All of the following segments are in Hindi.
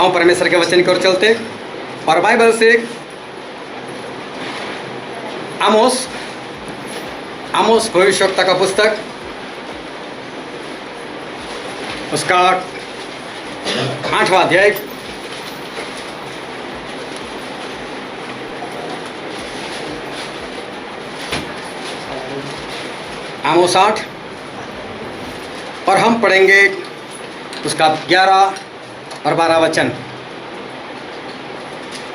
आओ परमेश्वर के वचन की ओर चलते और बाइबल से आमोस भविष्यवक्ता का पुस्तक, उसका 8वां अध्याय, आमोस 8, और हम पढ़ेंगे उसका 11 और 12 वचन।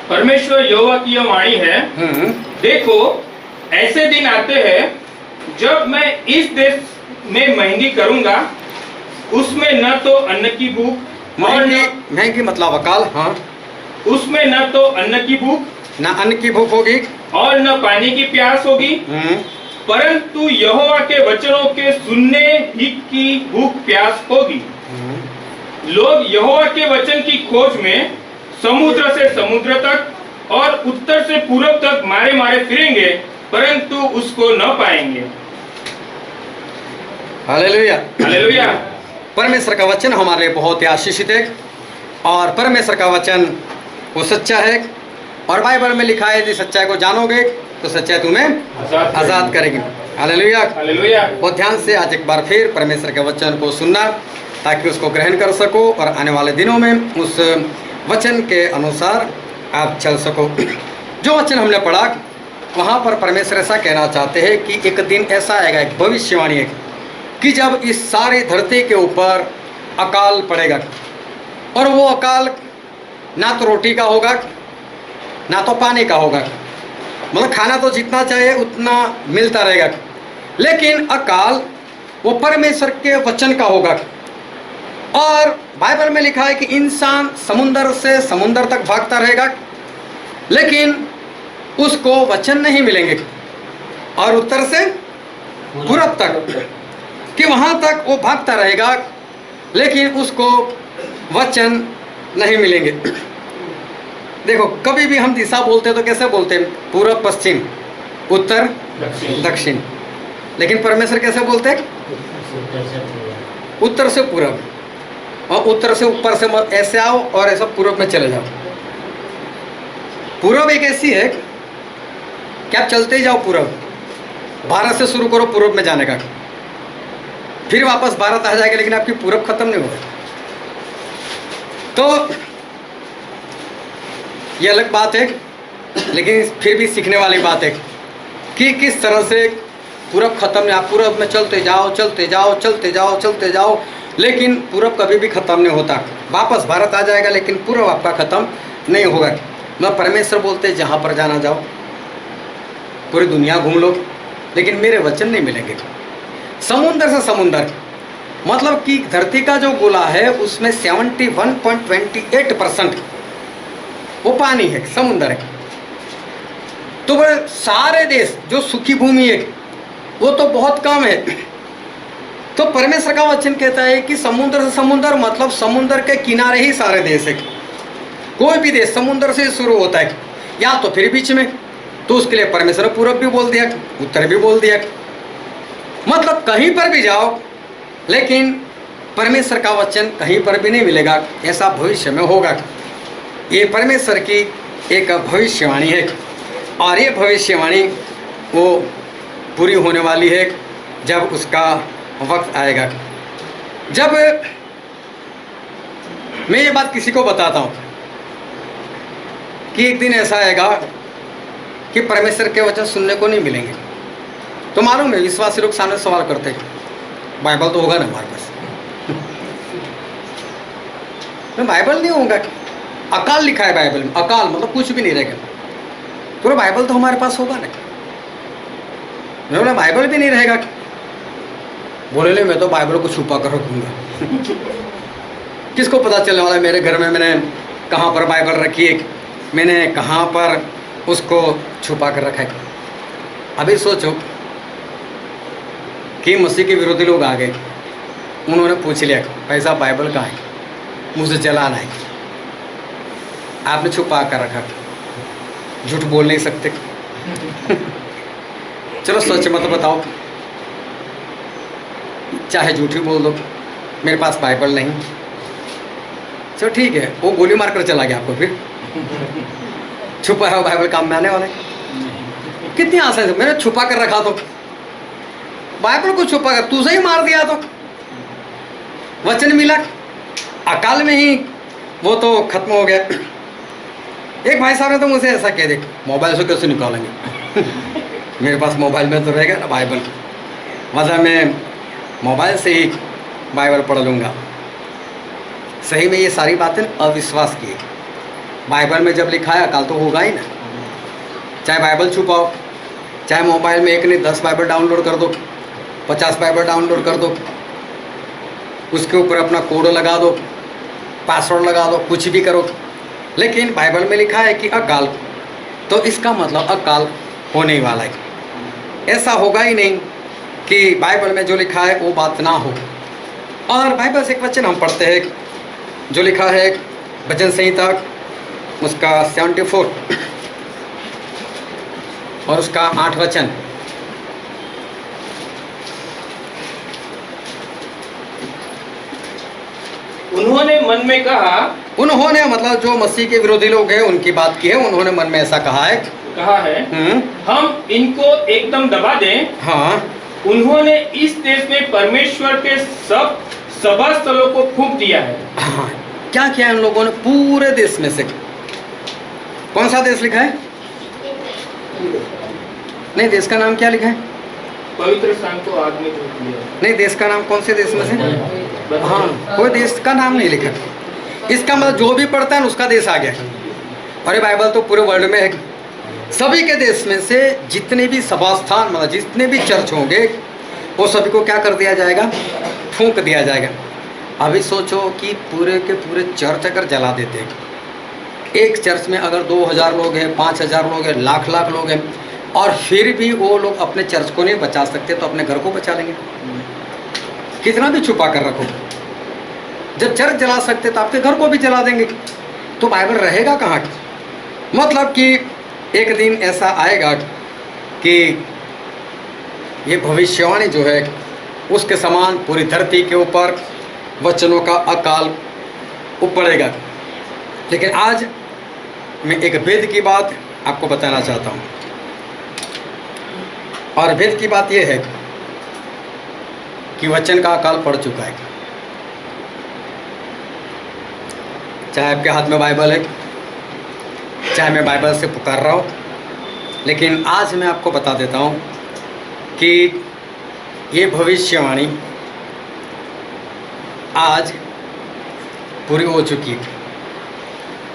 परमेश्वर यहोवा की यह वाणी है, देखो ऐसे दिन आते हैं जब मैं इस देश में महंगी करूंगा, उसमें न तो अन्न की भूख और महंगी मतलब अकाल, हाँ, उसमें न तो अन्न की भूख, न अन्न की भूख होगी और न पानी की प्यास होगी, परंतु यहोवा के वचनों के सुनने ही की भूख प्यास होगी। लोग यहोवा के वचन की खोज में समुद्र से समुद्र तक और उत्तर से पूर्व तक मारे मारे फिरेंगे, परंतु उसको न पाएंगे। Hallelujah, hallelujah. परमेश्वर का वचन हमारे लिए बहुत ही आशीषित है और परमेश्वर का वचन वो सच्चा है, और बाइबल में लिखा है यदि सच्चाई को जानोगे तो सच्चाई तुम्हें आजाद करेगी। Hallelujah, hallelujah. बहुत ध्यान से आज एक बार फिर परमेश्वर के वचन को सुनना ताकि उसको ग्रहण कर सको और आने वाले दिनों में उस वचन के अनुसार आप चल सको। जो वचन हमने पढ़ा वहाँ पर परमेश्वर ऐसा कहना चाहते हैं कि एक दिन ऐसा आएगा, एक भविष्यवाणी है कि जब इस सारी धरती के ऊपर अकाल पड़ेगा, और वो अकाल ना तो रोटी का होगा ना तो पानी का होगा, मतलब खाना तो जितना चाहिए उतना मिलता रहेगा, लेकिन अकाल वो परमेश्वर के वचन का होगा। और बाइबल में लिखा है कि इंसान समुंदर से समुंदर तक भागता रहेगा, लेकिन उसको वचन नहीं मिलेंगे, और उत्तर से पूरब तक कि वहाँ तक वो भागता रहेगा, लेकिन उसको वचन नहीं मिलेंगे। देखो कभी भी हम दिशा बोलते तो कैसे बोलते हैं? पूरब पश्चिम, उत्तर दक्षिण, लेकिन परमेश्वर कैसे बोलते हैं? उत्तर से पूरब, और उत्तर से ऊपर से ऐसे आओ और ऐसा पूरब में चले जाओ। पूरब एक ऐसी है कि आप चलते ही जाओ पूरब, भारत से शुरू करो पूरब में जाने का, फिर वापस भारत आ जाएगा, लेकिन आपकी पूरब खत्म नहीं होगा। तो ये अलग बात है, लेकिन फिर भी सीखने वाली बात है कि किस तरह से पूरब खत्म नहीं। आप पूरब में चलते जाओ चलते जाओ चलते जाओ चलते जाओ, लेकिन पूरब कभी भी ख़त्म नहीं होता। वापस भारत आ जाएगा, लेकिन पूरब आपका ख़त्म नहीं होगा। मतलब परमेश्वर बोलते हैं जहाँ पर जाना जाओ, पूरी दुनिया घूम लो, लेकिन मेरे वचन नहीं मिलेंगे। समुंदर से समुंदर, मतलब कि धरती का जो गोला है उसमें 71.28% वो पानी है, समुंदर है। तो वह सारे देश जो सूखी भूमि है वो तो बहुत कम है। तो परमेश्वर का वचन कहता है कि समुद्र से समुद्र, मतलब समुद्र के किनारे ही सारे देश है। कोई भी देश समुद्र से शुरू होता है या तो फिर बीच में, तो उसके लिए परमेश्वर ने पूरब भी बोल दिया, उत्तर भी बोल दिया, मतलब कहीं पर भी जाओ, लेकिन परमेश्वर का वचन कहीं पर भी नहीं मिलेगा, ऐसा भविष्य में होगा। ये परमेश्वर की एक भविष्यवाणी है, और ये भविष्यवाणी वो पूरी होने वाली है जब उसका वक्त आएगा। जब मैं ये बात किसी को बताता हूँ कि एक दिन ऐसा आएगा कि परमेश्वर के वचन सुनने को नहीं मिलेंगे, तो मालूम है विश्वासी लोग सामने सवाल करते हैं, बाइबल तो होगा ना हमारे पास? तो बाइबल नहीं होगा, अकाल लिखा है बाइबल में, अकाल मतलब कुछ भी नहीं रहेगा। पूरा बाइबल तो हमारे पास होगा ना? मैं बोला बाइबल भी नहीं रहेगा। बोले ले मैं तो बाइबल को छुपा कर रखूँगा। किसको पता चलने वाला है मेरे घर में मैंने कहाँ पर बाइबल रखी है, मैंने कहाँ पर उसको छुपा कर रखा है। अभी सोचो कि मसीह के विरोधी लोग आ गए, उन्होंने पूछ लिया पैसा बाइबल कहाँ है, मुझे जलाना है, आपने छुपा कर रखा, झूठ बोल नहीं सकते। चलो सच मत बताओ, चाहे झूठ ही बोल दो, मेरे पास बाइबल नहीं। चलो ठीक है, वो गोली मार कर चला गया आपको, फिर छुपा है बाइबल काम में आने वाले। कितनी आसान है, मैंने छुपा कर रखा तो बाइबल को छुपा कर तुझे ही मार दिया तो वचन मिला अकाल में ही, वो तो खत्म हो गया। एक भाई साहब ने तो मुझे ऐसा कह दे, मोबाइल से कैसे निकालेंगे मेरे पास मोबाइल में तो रहेगा ना बाइबल, मतलब मैं मोबाइल से ही बाइबल पढ़ लूँगा। सही में ये सारी बातें अविश्वास की है। बाइबल में जब लिखा है अकाल तो होगा ही ना। चाहे बाइबल छुपाओ, चाहे मोबाइल में एक नहीं 10 बाइबल डाउनलोड कर दो, 50 बाइबल डाउनलोड कर दो, उसके ऊपर अपना कोड लगा दो, पासवर्ड लगा दो, कुछ भी करो, लेकिन बाइबल में लिखा है कि अकाल, तो इसका मतलब अकाल होने ही वाला है। ऐसा होगा ही नहीं कि बाइबल में जो लिखा है वो बात ना हो। और बाइबल से एक वचन हम पढ़ते हैं जो लिखा है भजन संहिता उसका 74 और उसका 8 वचन। उन्होंने मन में कहा, उन्होंने मतलब जो मसीह के विरोधी लोग हैं उनकी बात की है, उन्होंने मन में ऐसा कहा है हम इनको एकदम दबा दें। हाँ, उन्होंने इस देश में परमेश्वर के सब सभा स्थलों को फूंक दिया है। हाँ, क्या किया है उन लोगों ने पूरे देश में से? कौन सा देश लिखा है? नहीं, देश का नाम क्या लिखा है? पवित्र स्थान को आग में झोंक दिया। नहीं, देश का नाम कौन से देश में से? हाँ, कोई देश का नाम नहीं लिखा। इसका मतलब जो भी पढ़ता है उसका देश आ गया। अरे बाइबल तो पूरे वर्ल्ड में है, सभी के देश में से जितने भी सभा स्थान मतलब जितने भी चर्च होंगे वो सभी को क्या कर दिया जाएगा? फूंक दिया जाएगा। अभी सोचो कि पूरे के पूरे चर्च अगर जला देते हैं, एक चर्च में अगर 2000 लोग हैं, 5000 लोग हैं, लाख लाख लोग हैं, और फिर भी वो लोग अपने चर्च को नहीं बचा सकते तो अपने घर को बचा लेंगे। कितना भी छुपा कर रखो, जब चर्च जला सकते तो आपके घर को भी जला देंगे, तो बाइबल रहेगा कहाँ? मतलब कि एक दिन ऐसा आएगा कि ये भविष्यवाणी जो है उसके समान पूरी धरती के ऊपर वचनों का अकाल उपड़ेगा। लेकिन आज मैं एक वेद की बात आपको बताना चाहता हूँ, और वेद की बात यह है कि वचन का अकाल पड़ चुका है। चाहे आपके हाथ में बाइबल है, चाहे मैं बाइबल से पुकार रहा हूँ, लेकिन आज मैं आपको बता देता हूँ कि ये भविष्यवाणी आज पूरी हो चुकी है।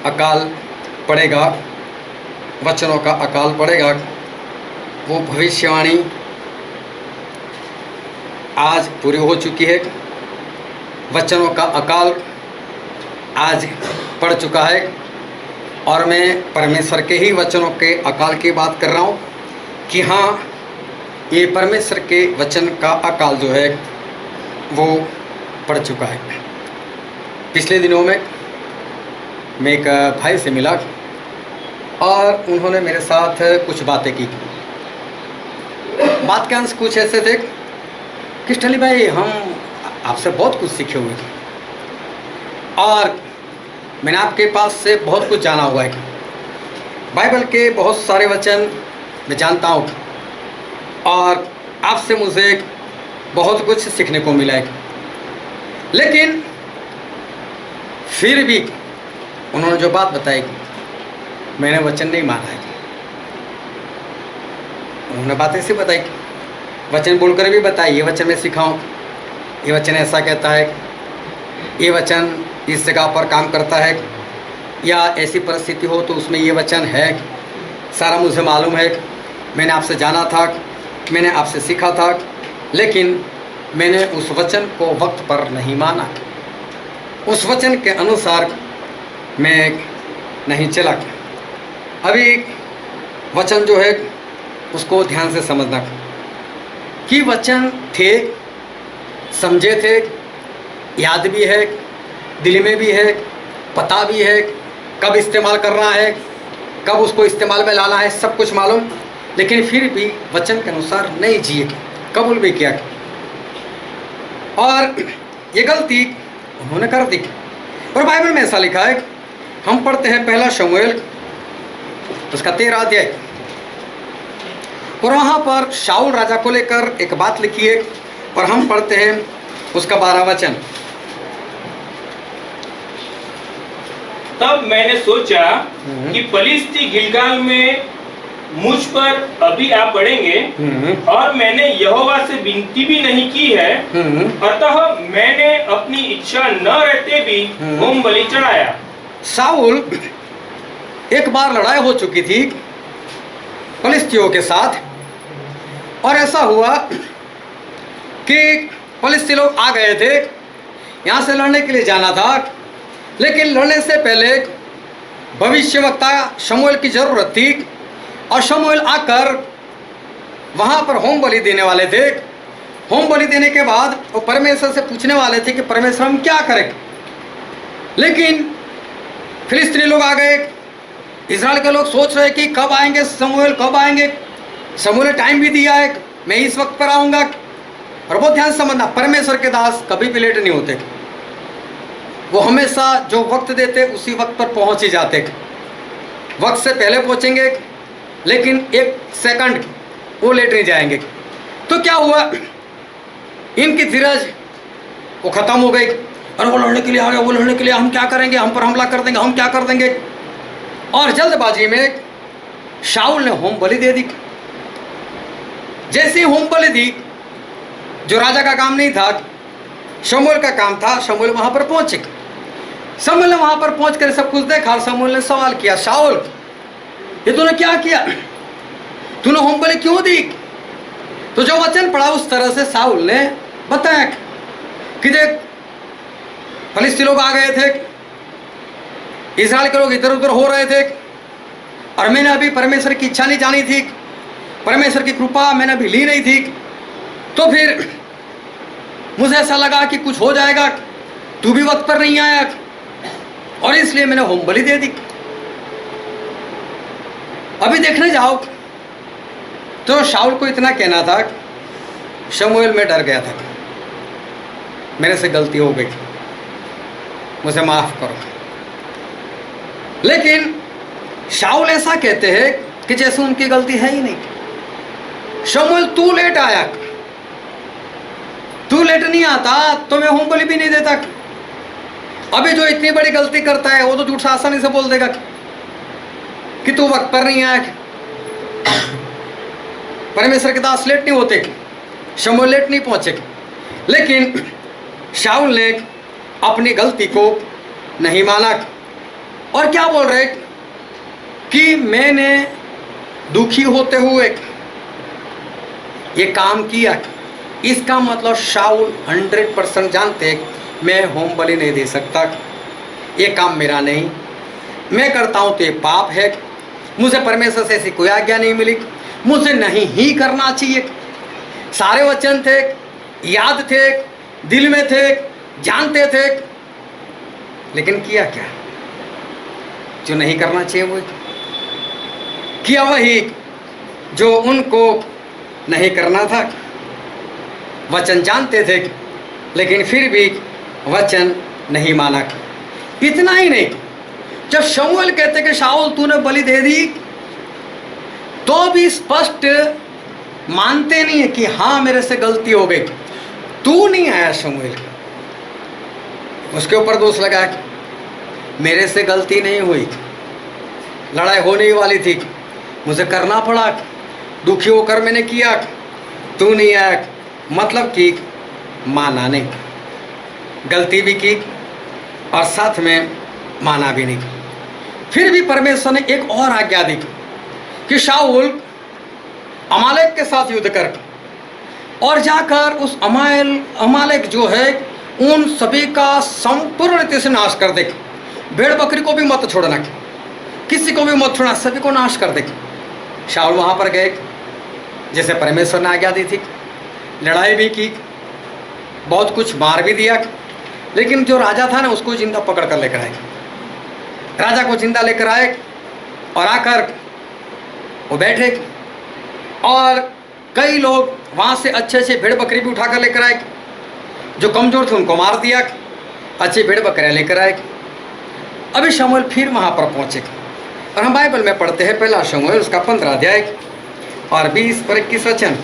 अकाल पड़ेगा, वचनों का अकाल पड़ेगा। वो भविष्यवाणी आज पूरी हो चुकी है। वचनों का अकाल आज पड़ चुका है, और मैं परमेश्वर के ही वचनों के अकाल की बात कर रहा हूँ कि हाँ, ये परमेश्वर के वचन का अकाल जो है वो पड़ चुका है। पिछले दिनों में मैं एक भाई से मिला और उन्होंने मेरे साथ कुछ बातें की। बात के अंश कुछ ऐसे थे कि स्टली भाई, हम आपसे बहुत कुछ सीखे हुए हैं और मैंने आपके पास से बहुत कुछ जाना हुआ है। बाइबल के बहुत सारे वचन मैं जानता हूँ और आपसे मुझे बहुत कुछ सीखने को मिला है। लेकिन फिर भी उन्होंने जो बात बताई, मैंने वचन नहीं माना है। उन्होंने बात ऐसी बताई, वचन बोलकर भी बताई, ये वचन मैं सिखाऊं, ये वचन ऐसा कहता है, ये वचन इस जगह पर काम करता है, या ऐसी परिस्थिति हो तो उसमें ये वचन है। सारा मुझे मालूम है, मैंने आपसे जाना था, मैंने आपसे सीखा था, लेकिन मैंने उस वचन को वक्त पर नहीं माना। उस वचन के अनुसार मैं नहीं चला। अभी वचन जो है उसको ध्यान से समझना कि वचन थे, समझे थे, याद भी है, दिल में भी है, पता भी है, कब इस्तेमाल करना है, कब उसको इस्तेमाल में लाना है, सब कुछ मालूम, लेकिन फिर भी वचन के अनुसार नहीं जिए, कबूल भी किया। और ये गलती उन्होंने कर दी। और बाइबल में ऐसा लिखा है, हम पढ़ते हैं पहला शमूएल उसका 13 अध्याय, और वहाँ पर शाऊल राजा को लेकर एक बात लिखी है, और हम पढ़ते हैं उसका 12 वचन। तब मैंने सोचा कि फलिस्ती गिलगाल में मुझ पर अभी आ पड़ेंगे, और मैंने यहोवा से विनती भी नहीं की है, अतः मैंने अपनी इच्छा न रहते भी होम बलि चढ़ाया। शाऊल एक बार लड़ाई हो चुकी थी फलिस्तियों के साथ, और ऐसा हुआ कि फलिस्ती लोग आ गए थे, यहाँ से लड़ने के लिए जाना था, लेकिन लड़ने से पहले भविष्यवक्ता शमूएल की जरूरत थी, और शमूएल आकर वहाँ पर होम बलि देने वाले थे। होम बलि देने के बाद वो परमेश्वर से पूछने वाले थे कि परमेश्वर हम क्या करें, लेकिन फिलिस्तीनी लोग आ गए। इस्राएल के लोग सोच रहे कि कब आएंगे शमूएल, कब आएंगे। शमूएल ने टाइम भी दिया है, मैं इस वक्त पर आऊँगा। और बहुत ध्यान से समझना, परमेश्वर के दास कभी भी लेट नहीं होते, वो हमेशा जो वक्त देते उसी वक्त पर पहुँच ही जाते। वक्त से पहले पहुँचेंगे, लेकिन एक सेकंड वो लेट नहीं जाएंगे। तो क्या हुआ, इनकी धीरज वो ख़त्म हो गई, और वो लड़ने के लिए आ गए, वो लड़ने के लिए, हम क्या करेंगे, हम पर हमला कर देंगे, हम क्या कर देंगे। और जल्दबाजी में शाऊल ने होम बलि दे दी। जैसे ही होम बलि दी, जो राजा का काम नहीं था, शमूएल का काम था, शमूएल वहाँ पर पहुँचे। शमूएल ने वहाँ पर पहुँच कर सब कुछ देखा, और शमूएल ने सवाल किया, शाऊल ये तूने क्या किया, तूने होम बलि क्यों दी। तो जो वचन पढ़ा उस तरह से शाऊल ने बताया कि देख, फलिस्ती लोग आ गए थे, इस्राएल के लोग इधर उधर हो रहे थे, और मैंने अभी परमेश्वर की इच्छा नहीं जानी थी, परमेश्वर की कृपा मैंने अभी ली नहीं थी। तो फिर मुझे ऐसा लगा कि कुछ हो जाएगा, तू भी वक्त पर नहीं आया, और इसलिए मैंने होम बलि दे दी। अभी देखने जाओ तो शाऊल को इतना कहना था, शमूएल में डर गया था, मेरे से गलती हो गई, मुझे माफ करो। लेकिन शाऊल ऐसा कहते हैं कि जैसे उनकी गलती है ही नहीं। शमूएल तू लेट आया, तू लेट नहीं आता तो मैं होम बलि भी नहीं देता। अभी जो इतनी बड़ी गलती करता है वो तो झूठ आसानी से बोल देगा कि तू वक्त पर नहीं आया। परमेश्वर के दास लेट नहीं होते, शमूएल लेट नहीं पहुंचे, लेकिन शाऊल ने अपनी गलती को नहीं माना, और क्या बोल रहे कि मैंने दुखी होते हुए ये काम किया। इसका मतलब शाऊल 100% जानते मैं होम बलि नहीं दे सकता, ये काम मेरा नहीं, मैं करता हूँ तो ये पाप है, मुझे परमेश्वर से ऐसी कोई आज्ञा नहीं मिली, मुझे नहीं ही करना चाहिए। सारे वचन थे, याद थे, दिल में थे, जानते थे, लेकिन किया क्या, जो नहीं करना चाहिए वो किया, वही जो उनको नहीं करना था। वचन जानते थे, लेकिन फिर भी वचन नहीं माना। इतना ही नहीं, जब शमूएल कहते कि शाऊल तूने बलि दे दी, तो भी स्पष्ट मानते नहीं है कि हाँ मेरे से गलती हो गई, तू नहीं आया शमूएल, उसके ऊपर दोष लगा, मेरे से गलती नहीं हुई, लड़ाई होने ही वाली थी, मुझे करना पड़ा, दुखी होकर मैंने किया, तू नहीं आया। मतलब कि माना नहीं, गलती भी की और साथ में माना भी नहीं। फिर भी परमेश्वर ने एक और आज्ञा दी कि शाऊल अमालेक के साथ युद्ध कर, और जाकर उस अमालेक जो है उन सभी का संपूर्ण रीति से नाश कर दे। भेड़ बकरी को भी मत छोड़ना, किसी को भी मत छोड़ना, सभी को नाश कर दे। शाऊल वहाँ पर गए जैसे परमेश्वर ने आज्ञा दी थी, लड़ाई भी की, बहुत कुछ मार भी दिया, लेकिन जो राजा था ना उसको जिंदा पकड़ कर लेकर आए। राजा को जिंदा लेकर आए और आकर वो बैठे, और कई लोग वहाँ से अच्छे अच्छे भेड़ बकरी भी उठा कर लेकर आए, जो कमज़ोर थे उनको मार दिया, अच्छी भेड़ बकरियाँ लेकर आए। अभी शमूएल फिर वहाँ पर पहुँचे और हम बाइबल में पढ़ते हैं पहला शमूएल उसका 15 अध्याय और 20 और 21 वचन।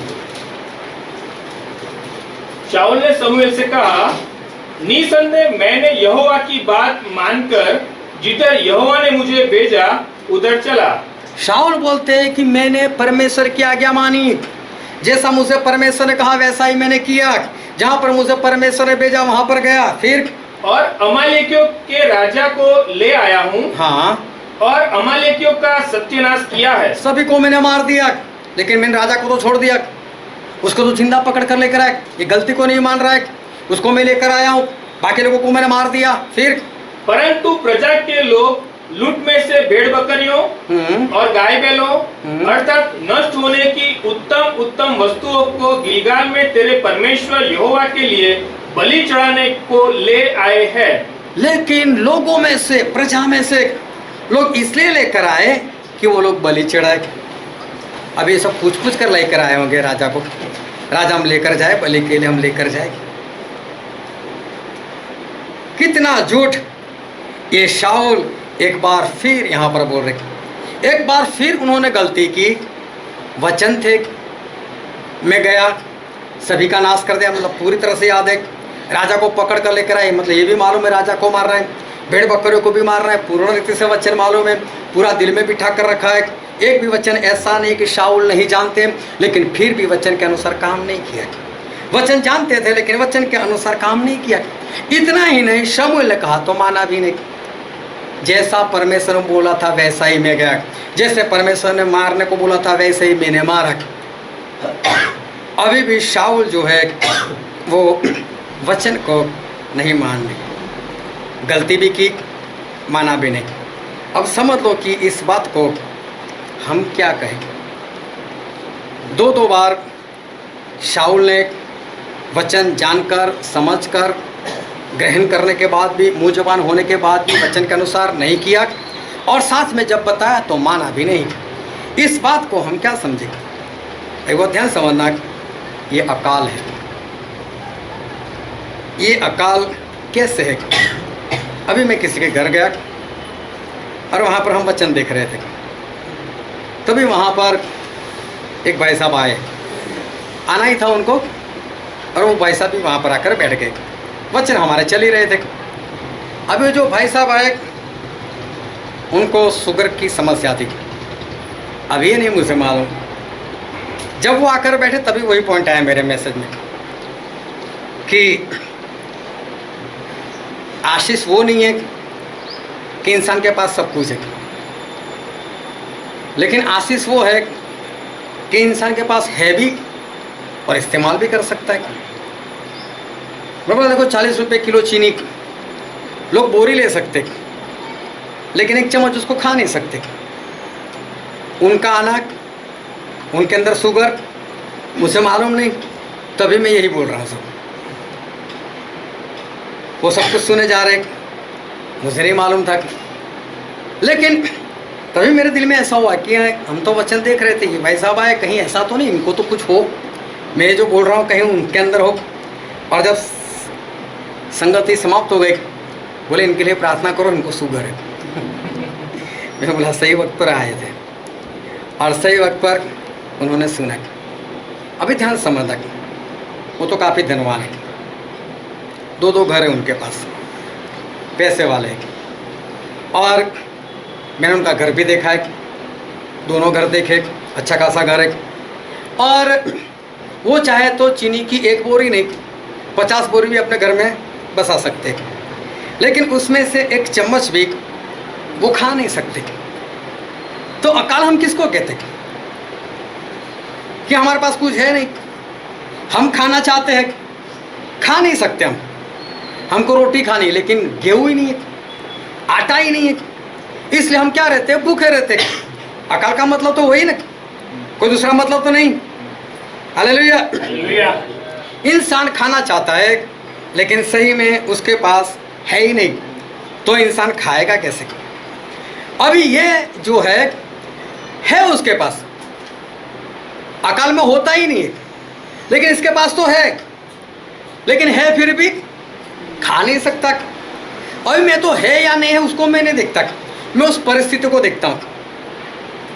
शाऊल ने शमूएल से कहा, निसंदेह मैंने यहोवा की बात मानकर जिधर यहोवा ने मुझे भेजा उधर चला। शाऊल बोलते हैं कि मैंने परमेश्वर की आज्ञा मानी, जैसा मुझे परमेश्वर ने कहा वैसा ही मैंने किया, जहाँ पर मुझे परमेश्वर ने भेजा वहाँ पर गया। फिर और अमालेकियों के राजा को ले आया हूँ, हाँ, और अमालेकियों का सत्यानाश किया है। सभी को मैंने मार दिया, लेकिन मैंने राजा को तो छोड़ दिया, उसको तो जिंदा पकड़ कर लेकर आया। ये गलती को नहीं मान रहा है, उसको मैं लेकर आया हूँ, बाकी लोगों को मैंने मार दिया। फिर परंतु प्रजा के लोग लूट में से भेड़ बकरियों और गाय बैलों अर्थात नष्ट होने की उत्तम उत्तम वस्तुओं को गिलगाल में तेरे परमेश्वर यहोवा के लिए बलि चढ़ाने को ले आए हैं। लेकिन लोगों में से, प्रजा में से लोग इसलिए लेकर आए कि वो लोग बलि चढ़ाए। अब ये सब पूछ कर लेकर आए होंगे राजा को, राजा हम लेकर जाए, बलि के लिए हम लेकर जाए। कितना झूठ! ये शाऊल एक बार फिर यहाँ पर बोल रहे, एक बार फिर उन्होंने गलती की। वचन थे, मैं गया सभी का नाश कर दिया, मतलब पूरी तरह से याद है। राजा को पकड़ कर लेकर आए, मतलब ये भी मालूम है राजा को मार रहे हैं, भेड़ बकरियों को भी मार रहे हैं, पूर्ण रीति से वचन मालूम है, पूरा दिल में बिठा कर रखा है। एक भी वचन ऐसा नहीं कि शाऊल नहीं जानते, लेकिन फिर भी वचन के अनुसार काम नहीं किया। वचन जानते थे लेकिन वचन के अनुसार काम नहीं किया। इतना ही नहीं, शमूएल ने कहा तो माना भी नहीं। जैसा परमेश्वर ने बोला था वैसा ही मैं गया, जैसे परमेश्वर ने मारने को बोला था वैसे ही मैंने मारा। अभी भी शाऊल जो है वो वचन को नहीं मानने, गलती भी की, माना भी नहीं। अब समझ लो कि इस बात को हम क्या कहें। दो बार शाऊल ने वचन जानकर, समझकर, ग्रहण करने के बाद भी, मुँह ज़बान होने के बाद भी वचन के अनुसार नहीं किया, और साथ में जब बताया तो माना भी नहीं। इस बात को हम क्या समझें? एक बात ध्यान समझना, ये अकाल है। ये अकाल कैसे है? अभी मैं किसी के घर गया और वहाँ पर हम वचन देख रहे थे, तभी वहाँ पर एक भाई साहब आए, आना ही था उनको, और वो भाई साहब भी वहाँ पर आकर बैठ गए। वचन हमारे चल ही रहे थे। अभी जो भाई साहब आए उनको शुगर की समस्या थी, अब ये नहीं मुझे मालूम। जब वो आकर बैठे तभी वही पॉइंट आया मेरे मैसेज में कि आशीष वो नहीं है कि इंसान के पास सब कुछ है, लेकिन आशीष वो है कि इंसान के पास है भी और इस्तेमाल भी कर सकता है। मतलब देखो 40 रुपये किलो चीनी लोग बोरी ले सकते, लेकिन एक चम्मच उसको खा नहीं सकते। उनका अनाज, उनके अंदर शुगर, मुझे मालूम नहीं, तभी मैं यही बोल रहा हूँ। सब वो सब कुछ सुने जा रहे, मुझे नहीं मालूम था, लेकिन तभी मेरे दिल में ऐसा हुआ कि हम तो वचन देख रहे थे, ये भाई साहब आए, कहीं ऐसा तो नहीं इनको तो कुछ हो, मैं जो बोल रहा हूँ कहीं उनके अंदर हो। और जब संगति समाप्त हो गई, बोले इनके लिए प्रार्थना करो, इनको शुगर है। मैं बोला सही वक्त पर आए थे और सही वक्त पर उन्होंने सुना। अभी ध्यान समझना, वो तो काफ़ी धनवान है, 2 घर है उनके पास, पैसे वाले हैं, और मैंने उनका घर भी देखा है, दोनों घर देखे, अच्छा खासा घर है। और वो चाहे तो चीनी की 1 बोरी नहीं 50 बोरी भी अपने घर में बसा सकते, लेकिन उसमें से 1 चम्मच भी वो खा नहीं सकते। तो अकाल हम किसको कहते हैं? कि हमारे पास कुछ है नहीं, हम खाना चाहते हैं, खा नहीं सकते। हमको रोटी खानी है, लेकिन गेहूँ ही नहीं है, आटा ही नहीं है, इसलिए हम क्या रहते हैं? भूखे रहते हैं। अकाल का मतलब तो वही ना, कोई दूसरा मतलब तो नहीं। हालेलुया। इंसान खाना चाहता है, लेकिन सही में उसके पास है ही नहीं, तो इंसान खाएगा कैसे? अभी ये जो है उसके पास, अकाल में होता ही नहीं है, लेकिन इसके पास तो है, लेकिन है फिर भी खा नहीं सकता। अभी मैं तो है या नहीं है उसको मैं नहीं देखता, मैं उस परिस्थिति को देखता हूँ।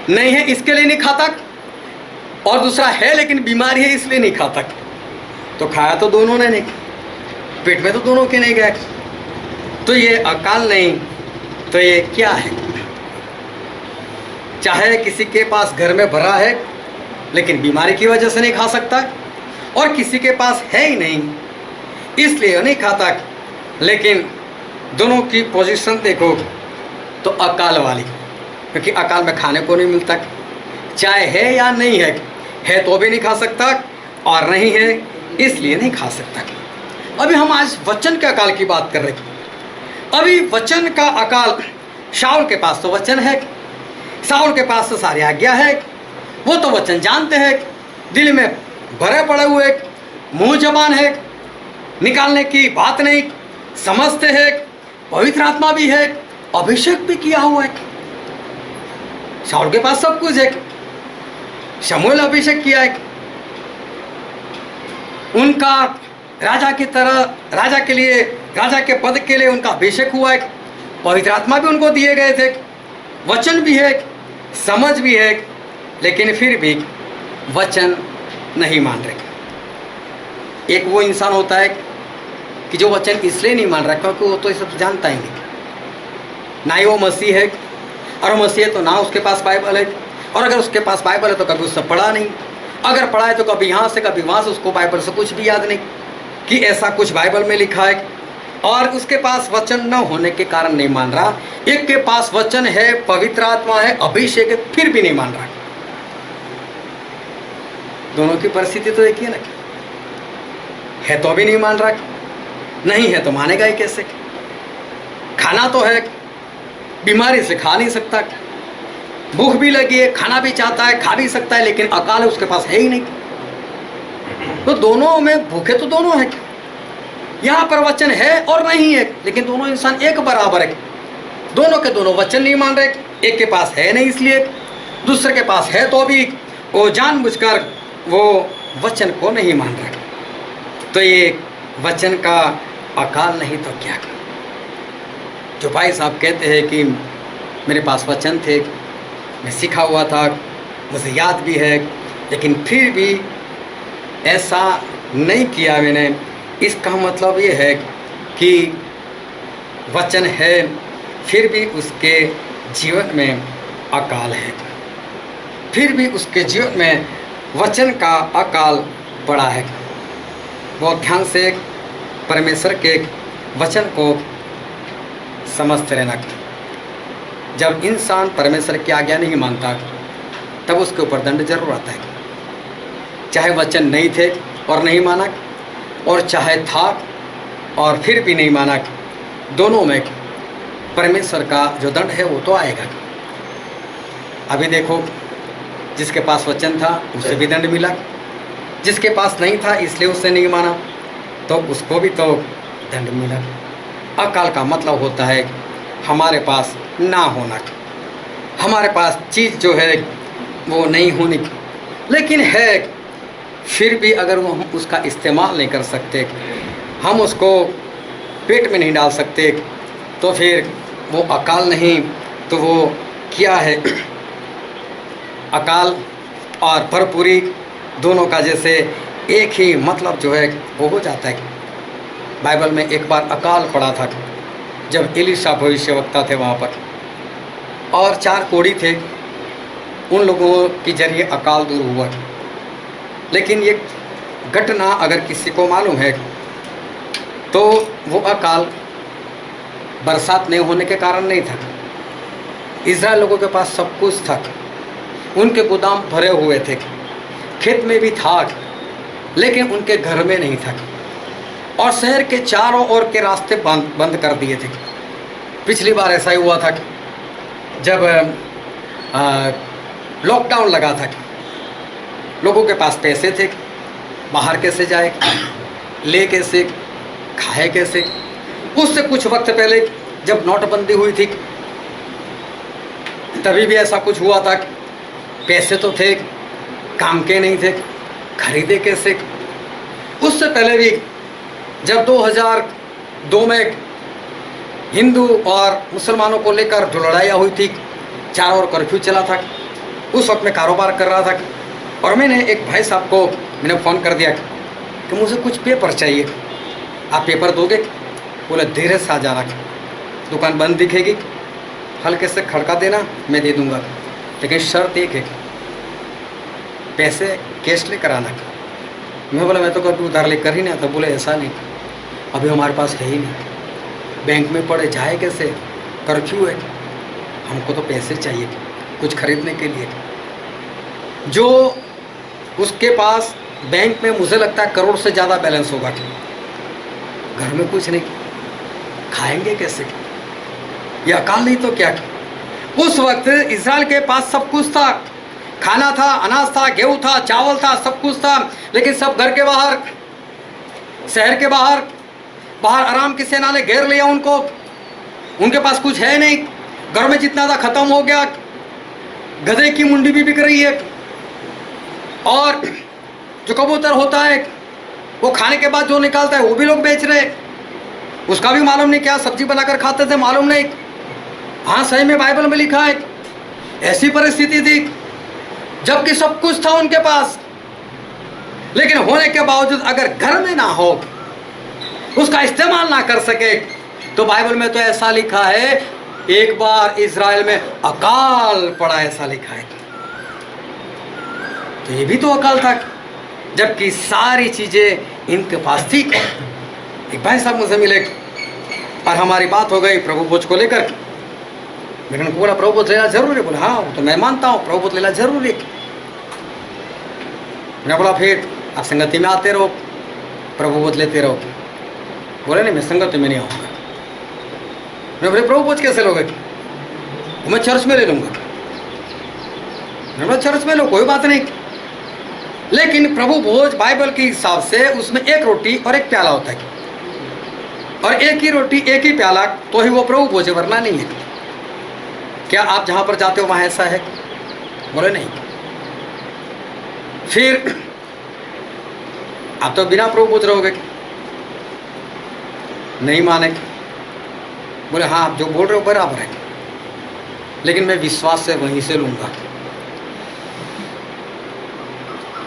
नहीं है इसके लिए नहीं खाता, और दूसरा है लेकिन बीमारी है इसलिए नहीं खाता। तो खाया तो दोनों ने नहीं, पेट में तो दोनों के नहीं गए। तो ये अकाल नहीं तो ये क्या है? चाहे किसी के पास घर में भरा है लेकिन बीमारी की वजह से नहीं खा सकता, और किसी के पास है ही नहीं इसलिए नहीं खाता, लेकिन दोनों की पोजीशन देखो तो अकाल वाली, क्योंकि अकाल में खाने को नहीं मिलता। चाहे है या नहीं है तो भी नहीं खा सकता, और नहीं है इसलिए नहीं खा सकता। अभी हम आज वचन के अकाल की बात कर रहे हैं। अभी वचन का अकाल, शाऊल के पास तो वचन है, शाऊल के पास तो सारी आज्ञा है, वो तो वचन जानते हैं, दिल में भरे पड़े हुए, मुंह जबान है, निकालने की बात नहीं, समझते हैं, पवित्र आत्मा भी है, अभिषेक भी किया हुआ है। शाऊल के पास सब कुछ है, शमूएल अभिषेक किया है, उनका राजा की तरह, राजा के लिए, राजा के पद के लिए उनका अभिषेक हुआ है, पवित्र आत्मा भी उनको दिए गए थे, वचन भी है, समझ भी है, लेकिन फिर भी वचन नहीं मान रहे। एक वो इंसान होता है कि जो वचन इसलिए नहीं मान रहा क्योंकि वो तो ये सब जानता ही नहीं, ना ही वो मसीह है, और मसीह है तो ना उसके पास बाइबल है, और अगर उसके पास बाइबल है तो कभी उससे पढ़ा नहीं, अगर पढ़ा है तो कभी यहाँ से कभी वहाँ से, उसको बाइबल से कुछ भी याद नहीं कि ऐसा कुछ बाइबल में लिखा है, और उसके पास वचन न होने के कारण नहीं मान रहा। एक के पास वचन है, पवित्र आत्मा है, अभिषेक है, फिर भी नहीं मान रहा। दोनों की परिस्थिति तो एक ही है ना, है तो भी नहीं मान रहा, नहीं है तो मानेगा ही कैसे? खाना तो है, बीमारी से खा नहीं सकता, भूख भी लगी है, खाना भी चाहता है, खा भी सकता है, लेकिन अकाल है, उसके पास है ही नहीं। तो दोनों में भूखे तो दोनों है, यहाँ पर वचन है और नहीं है, लेकिन दोनों इंसान एक बराबर है। दोनों के दोनों वचन नहीं मान रहे, एक के पास है नहीं इसलिए, दूसरे के पास है तो भी वो जानबूझकर वो वचन को नहीं मान रहे। तो ये वचन का अकाल नहीं तो क्या? जो भाई साहब कहते हैं कि मेरे पास वचन थे, मैं सीखा हुआ था, मुझे याद भी है, लेकिन फिर भी ऐसा नहीं किया मैंने, इसका मतलब ये है कि वचन है फिर भी उसके जीवन में अकाल है, फिर भी उसके जीवन में वचन का अकाल पड़ा है। बहुत ध्यान से परमेश्वर के वचन को समझते रहना। जब इंसान परमेश्वर की आज्ञा नहीं मानता तब उसके ऊपर दंड जरूर आता है, चाहे वचन नहीं थे और नहीं माना, और चाहे था और फिर भी नहीं माना, दोनों में परमेश्वर का जो दंड है वो तो आएगा। अभी देखो, जिसके पास वचन था उसे भी दंड मिला, जिसके पास नहीं था इसलिए उससे नहीं माना तो उसको भी तो दंड मिला। अकाल का मतलब होता है हमारे पास ना होना, हमारे पास चीज़ जो है वो नहीं होनी, लेकिन है फिर भी अगर वो हम उसका इस्तेमाल नहीं कर सकते, हम उसको पेट में नहीं डाल सकते, तो फिर वो अकाल नहीं तो वो क्या है? अकाल और भरपूरी दोनों का जैसे एक ही मतलब जो है वो हो जाता है। बाइबल में एक बार अकाल पड़ा था जब एलीशा भविष्यवक्ता थे वहाँ पर, और 4 कोढ़ी थे, उन लोगों के जरिए अकाल दूर हुआ। लेकिन ये घटना अगर किसी को मालूम है तो वो अकाल बरसात नहीं होने के कारण नहीं था। इज़राइल लोगों के पास सब कुछ था, उनके गोदाम भरे हुए थे, खेत में भी था, लेकिन उनके घर में नहीं था, और शहर के चारों ओर के रास्ते बंद कर दिए थे। पिछली बार ऐसा ही हुआ था जब लॉकडाउन लगा था, लोगों के पास पैसे थे, बाहर कैसे जाए, ले कैसे, खाए कैसे। उससे कुछ वक्त पहले जब नोटबंदी हुई थी तभी भी ऐसा कुछ हुआ था, पैसे तो थे, काम के नहीं थे, खरीदे कैसे। उससे पहले भी जब 2002 में हिंदू और मुसलमानों को लेकर जो लड़ाइयाँ हुई थी, चारों ओर कर्फ्यू चला था, उस वक्त मैं कारोबार कर रहा था और मैंने एक भाई साहब को मैंने फ़ोन कर दिया कि मुझे कुछ पेपर चाहिए, आप पेपर दोगे? बोले धीरे से आ जाना, दुकान बंद दिखेगी, हल्के से खड़का देना, मैं दे दूंगा, लेकिन शर्त एक है, पैसे कैश लेकर आना। मैं बोला मैं तो कभी उधार लेकर ही नहीं आता। बोले ऐसा नहीं, अभी हमारे पास है ही नहीं, बैंक में पड़े जाए कैसे, कर्फ्यू है, हमको तो पैसे चाहिए कुछ खरीदने के लिए। जो उसके पास बैंक में मुझे लगता है करोड़ से ज़्यादा बैलेंस होगा, घर में कुछ नहीं, खाएंगे कैसे, ये अकाल नहीं तो क्या। उस वक्त इजराइल के पास सब कुछ था, खाना था, अनाज था, गेहूं था, चावल था, सब कुछ था, लेकिन सब घर के बाहर, शहर के बाहर आराम की सेना ने घेर लिया उनको। उनके पास कुछ है नहीं, घर में जितना था खत्म हो गया, गधे की मुंडी भी बिक रही है, और जो कबूतर होता है वो खाने के बाद जो निकालता है वो भी लोग बेच रहे, उसका भी मालूम नहीं क्या सब्जी बनाकर खाते थे, मालूम नहीं। हाँ सही में बाइबल में लिखा है, ऐसी परिस्थिति थी जबकि सब कुछ था उनके पास, लेकिन होने के बावजूद अगर घर में ना हो, उसका इस्तेमाल ना कर सके, तो बाइबल में तो ऐसा लिखा है, एक बार इजराइल में अकाल पड़ा, ऐसा लिखा है। तो ये भी तो अकाल था, जबकि सारी चीजें इनके पास थी। एक भाई साहब मुझे मिले और हमारी बात हो गई प्रभु भोज को लेकर। मैंने उनको बोला प्रभु भोज लेना जरूरी है? बोला हाँ तो मैं मानता हूँ प्रभु भोज लेना जरूरी है। मैंने बोला फिर आप संगति में आते रहो, प्रभु भोज लेते रहो। बोले नहीं मैं संगति में नहीं आऊँगा। मैं बोले प्रभु भोज कैसे लोगे? मैं चर्च में ले लूँगा। मैं बोला चर्च में लो, कोई बात नहीं, लेकिन प्रभु भोज बाइबल के हिसाब से उसमें एक रोटी और एक प्याला होता है, और एक ही रोटी एक ही प्याला तो ही वो प्रभु भोज, वरना नहीं है। क्या आप जहाँ पर जाते हो वहाँ ऐसा है? बोले नहीं। फिर आप तो बिना प्रभु भोज रहोगे? नहीं माने। बोले हाँ आप जो बोल रहे हो बराबर है, लेकिन मैं विश्वास से वहीं से लूँगा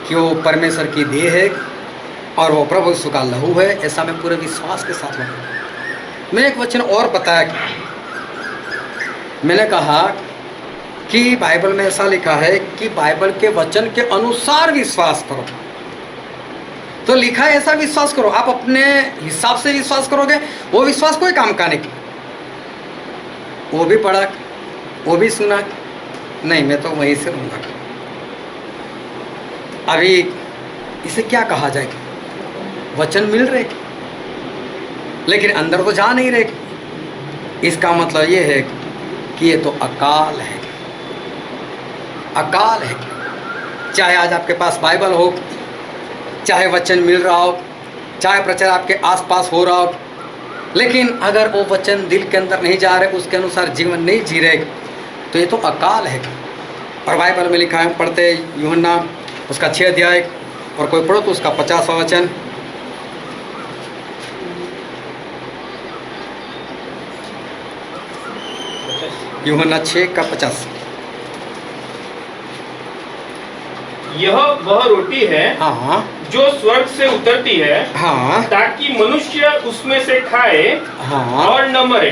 कि वो परमेश्वर की देह है और वो प्रभु यीशु का लहू है, ऐसा मैं पूरे विश्वास के साथ लूँगा। मैंने एक वचन और बताया, मैंने कहा कि बाइबल में ऐसा लिखा है कि बाइबल के वचन के अनुसार विश्वास करो। तो लिखा है ऐसा विश्वास करो, आप अपने हिसाब से विश्वास करोगे वो विश्वास कोई काम का नहीं। वो भी पढ़ा, वो भी सुना, नहीं मैं तो वहीं से लूँगा। अभी इसे क्या कहा जाए, वचन मिल रहे लेकिन अंदर तो जा नहीं रहे। इसका मतलब ये है कि ये तो अकाल है, अकाल है। चाहे आज आपके पास बाइबल हो, चाहे वचन मिल रहा हो, चाहे प्रचार आपके आसपास हो रहा हो, लेकिन अगर वो वचन दिल के अंदर नहीं जा रहे, उसके अनुसार जीवन नहीं जी रहे, तो ये तो अकाल है। और बाइबल में लिखा है, पढ़ते यूहन्ना उसका 6 अध्याय, और कोई पढ़ो तो उसका 50वां वचन। यूहन्ना 6 का 50। यह वह रोटी है हाँ जो स्वर्ग से उतरती है, हाँ, ताकि मनुष्य उसमें से खाए हाँ, और न मरे।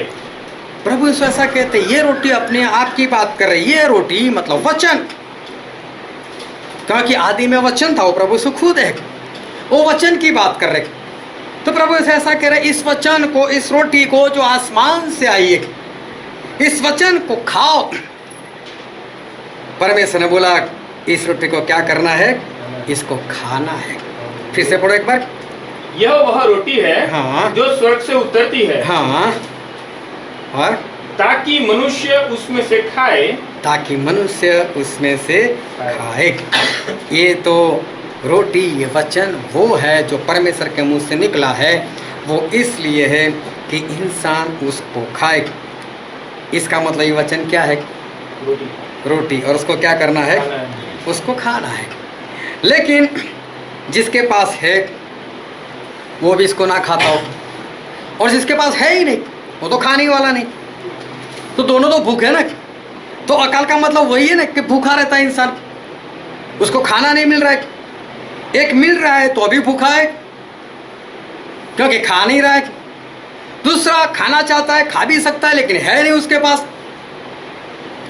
प्रभु यीशु ऐसा कहते, ये रोटी अपने आप की बात कर रही, ये रोटी मतलब वचन, क्योंकि आदि में वचन था, वो प्रभु यीशु खुद है, वो वचन की बात कर रहे। तो प्रभु यीशु ऐसा कह रहे, इस वचन को, इस रोटी को जो आसमान से आई है, इस वचन को खाओ। परमेश्वर ने बोला इस रोटी को क्या करना है, इसको खाना है। फिर से पढ़ो एक बार। यह वह रोटी है हाँ, जो स्वर्ग से उतरती है, हाँ, और ताकि मनुष्य उसमें से खाए, ताकि मनुष्य उसमें से खाए। ये तो रोटी, ये वचन वो है जो परमेश्वर के मुंह से निकला है, वो इसलिए है कि इंसान उसको खाए। इसका मतलब ये वचन क्या है, रोटी, और उसको क्या करना है, उसको खाना है। लेकिन जिसके पास है वो भी इसको ना खाता हो, और जिसके पास है ही नहीं वो तो खाने वाला नहीं, तो दोनों तो भूखे ना। तो अकाल का मतलब वही है ना कि भूखा रहता है इंसान, उसको खाना नहीं मिल रहा है। एक मिल रहा है तो अभी भूखा है क्योंकि खा नहीं रहा है, दूसरा खाना चाहता है, खा भी सकता है लेकिन है नहीं उसके पास।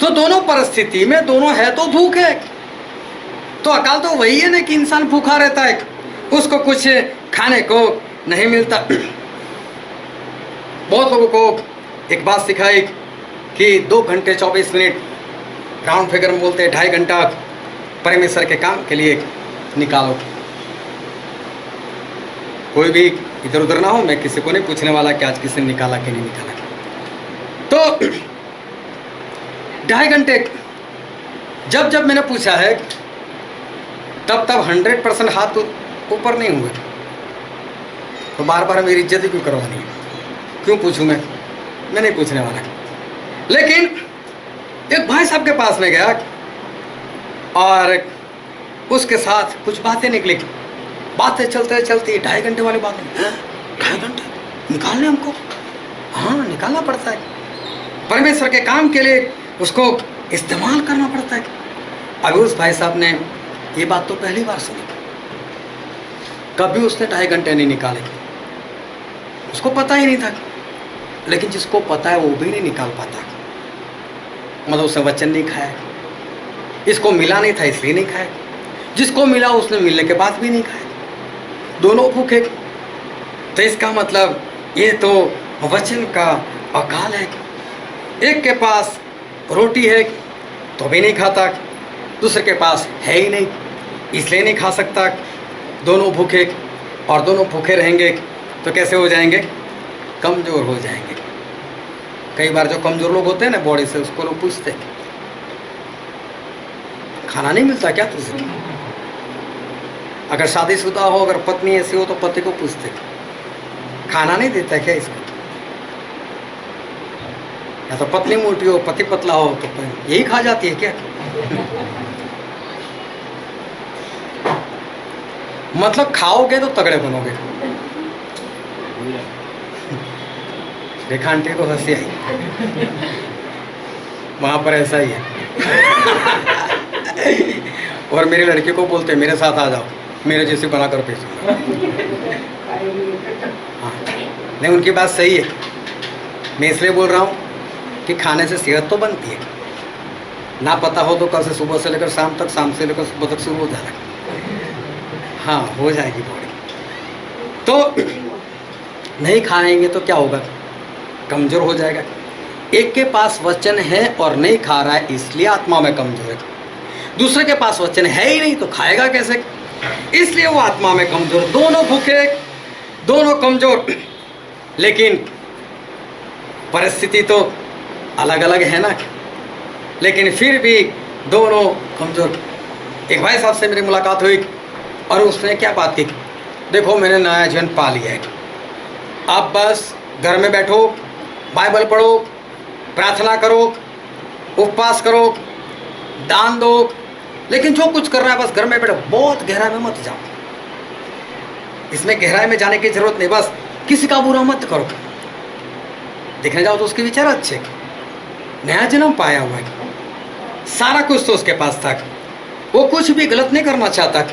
तो दोनों परिस्थिति में दोनों है तो भूख है। तो अकाल तो वही है ना कि इंसान भूखा रहता है, उसको कुछ खाने को नहीं मिलता। बहुत लोगों को एक बात सिखाई कि 2 घंटे 24 मिनट राउंड फिगर में बोलते हैं 2.5 घंटा परमेश्वर के काम के लिए निकालो। कोई भी इधर उधर ना हो, मैं किसी को नहीं पूछने वाला कि आज किसी ने निकाला कि नहीं निकाला। तो 2.5 घंटे जब जब मैंने पूछा है तब 100% हाथ ऊपर नहीं हुए। तो बार बार मेरी इज्जत ही क्यों करवानी है, क्यों पूछूं मैं नहीं पूछने वाला। लेकिन एक भाई साहब के पास में गया और उसके साथ कुछ बातें निकली, बातें चलते चलती 2.5 घंटे वाली बात है। 2.5 घंटे निकालने हमको, हाँ निकालना पड़ता है, परमेश्वर के काम के लिए उसको इस्तेमाल करना पड़ता है। अभी उस भाई साहब ने ये बात तो पहली बार सुनी, कभी उसने 2.5 घंटे नहीं निकाले, उसको पता ही नहीं था। लेकिन जिसको पता है वो भी नहीं निकाल पाता, मतलब उसने वचन नहीं खाया, इसको मिला नहीं था इसलिए नहीं खाया, जिसको मिला उसने मिलने के बाद भी नहीं खाया, दोनों भूखे। तो इसका मतलब ये तो वचन का अकाल है। एक के पास रोटी है तो भी नहीं खाता, दूसरे के पास है ही नहीं इसलिए नहीं खा सकता, दोनों भूखे। और दोनों भूखे रहेंगे तो कैसे हो जाएंगे, कमज़ोर हो जाएंगे। कई बार जो कमज़ोर लोग होते हैं ना बॉडी से, उसको लोग पूछते हैं खाना नहीं मिलता क्या तुझे। अगर शादीशुदा हो, अगर पत्नी ऐसी हो तो पति को पूछते खाना नहीं देता क्या इसको। या तो पत्नी मोटी हो पति पतला हो तो यही खा जाती है क्या। मतलब खाओगे तो तगड़े बनोगे। रेखा आंटी को हंसी आई, वहां पर ऐसा ही है। और मेरी लड़की को बोलते मेरे साथ आ जाओ, मेरे जैसे बना कर पेश। हाँ नहीं, उनकी बात सही है। मैं इसलिए बोल रहा हूँ कि खाने से सेहत तो बनती है ना। पता हो तो कल से सुबह से लेकर शाम तक, शाम से लेकर सुबह तक शुरू हो जाएगा। हाँ हो जाएगी बॉडी। तो नहीं खाएंगे तो क्या होगा, कमज़ोर हो जाएगा। एक के पास वचन है और नहीं खा रहा है इसलिए आत्मा में कमज़ोर है, दूसरे के पास वचन है ही नहीं तो खाएगा कैसे, इसलिए वो आत्मा में कमज़ोर। दोनों भूखे, दोनों कमज़ोर, लेकिन परिस्थिति तो अलग अलग है ना, लेकिन फिर भी दोनों कमज़ोर। एक भाई साहब से मेरी मुलाकात हुई और उसने क्या बात की, देखो मैंने नया जीवन पा लिया है, आप बस घर में बैठो, बाइबल पढ़ो, प्रार्थना करो, उपवास करो, दान दो, लेकिन जो कुछ कर रहा है बस घर में बैठो, बहुत गहराई में मत जाओ। इसमें गहराई में जाने की जरूरत नहीं, बस किसी का बुरा मत करो। देखने जाओ तो उसके विचार अच्छे, नया जन्म पाया हुआ है, सारा कुछ तो उसके पास था, वो कुछ भी गलत नहीं करना चाहता,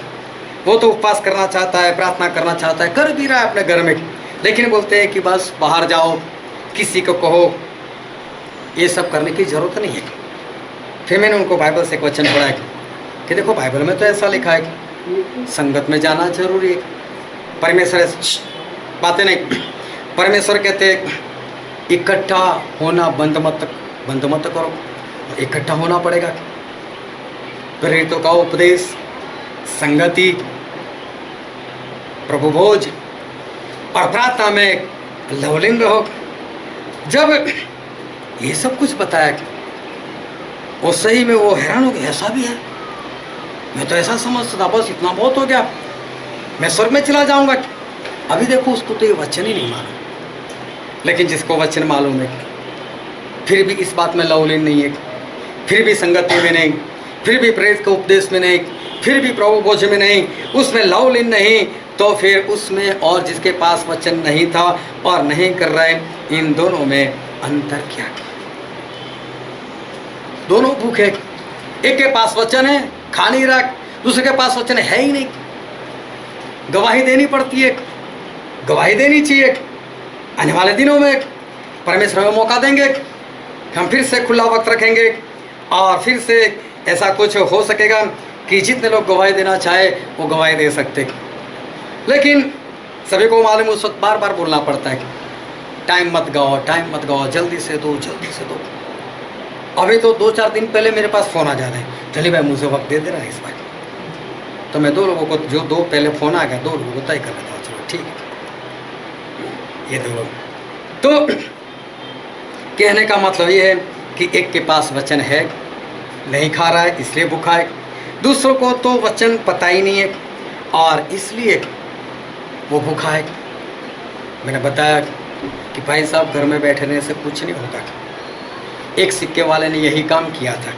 वो तो उपवास करना चाहता है, प्रार्थना करना चाहता है, कर भी रहा है अपने घर में। लेकिन बोलते हैं कि बस बाहर जाओ, किसी को कहो, ये सब करने की ज़रूरत नहीं है। फिर मैंने उनको बाइबल से एक वचन पढ़ा है कि देखो बाइबल में तो ऐसा लिखा है कि संगत में जाना जरूरी है। परमेश्वर बातें नहीं, परमेश्वर कहते हैं इकट्ठा होना बंद मत करो, इकट्ठा होना पड़ेगा। प्रेरितों का उपदेश, संगति, प्रभु भोज और प्रार्थना में लवलीन रहो। जब ये सब कुछ बताया वो सही में वो हैरान हो गया, ऐसा भी है, मैं तो ऐसा समझता था बस इतना बहुत हो गया, मैं स्वर्ग में चला जाऊंगा। अभी देखो उसको तो ये वचन ही नहीं मालूम। लेकिन जिसको वचन मालूम है फिर भी इस बात में लवलीन नहीं है, फिर भी संगति में नहीं, फिर भी प्रेरित के उपदेश में नहीं, फिर भी प्रभु बोझ में नहीं, उसमें लवलीन नहीं, तो फिर उसमें और जिसके पास वचन नहीं था और नहीं कर रहे, इन दोनों में अंतर क्या? दोनों भूखे, एक के पास वचन है खा नहीं रहा, दूसरे के पास वचन है ही नहीं। गवाही देनी पड़ती है, गवाही देनी चाहिए। आने वाले दिनों में परमेश्वर हमें मौका देंगे, हम फिर से खुला वक्त रखेंगे और फिर से ऐसा कुछ हो सकेगा कि जितने लोग गवाही देना चाहे वो गवाही दे सकते। लेकिन सभी को मालूम उस वक्त बार बार बोलना पड़ता है, टाइम मत गवाओ, टाइम मत गवाओ, जल्दी से दो, जल्दी से दो। अभी तो 2-4 दिन पहले मेरे पास फ़ोन आ जा रहा है, चलिए भाई मुझे वक्त दे रहा है इस बार। तो मैं 2 लोगों को, जो 2 पहले फ़ोन आ गया, 2 लोगों को तय कर लेता हूँ, चलो ठीक है, ये 2 लोग। तो कहने का मतलब ये है कि एक के पास वचन है, नहीं खा रहा है इसलिए भूखा है, दूसरों को तो वचन पता ही नहीं है और इसलिए वो भूखा है। मैंने बताया कि भाई साहब घर में बैठने से कुछ नहीं होता। एक सिक्के वाले ने यही काम किया था,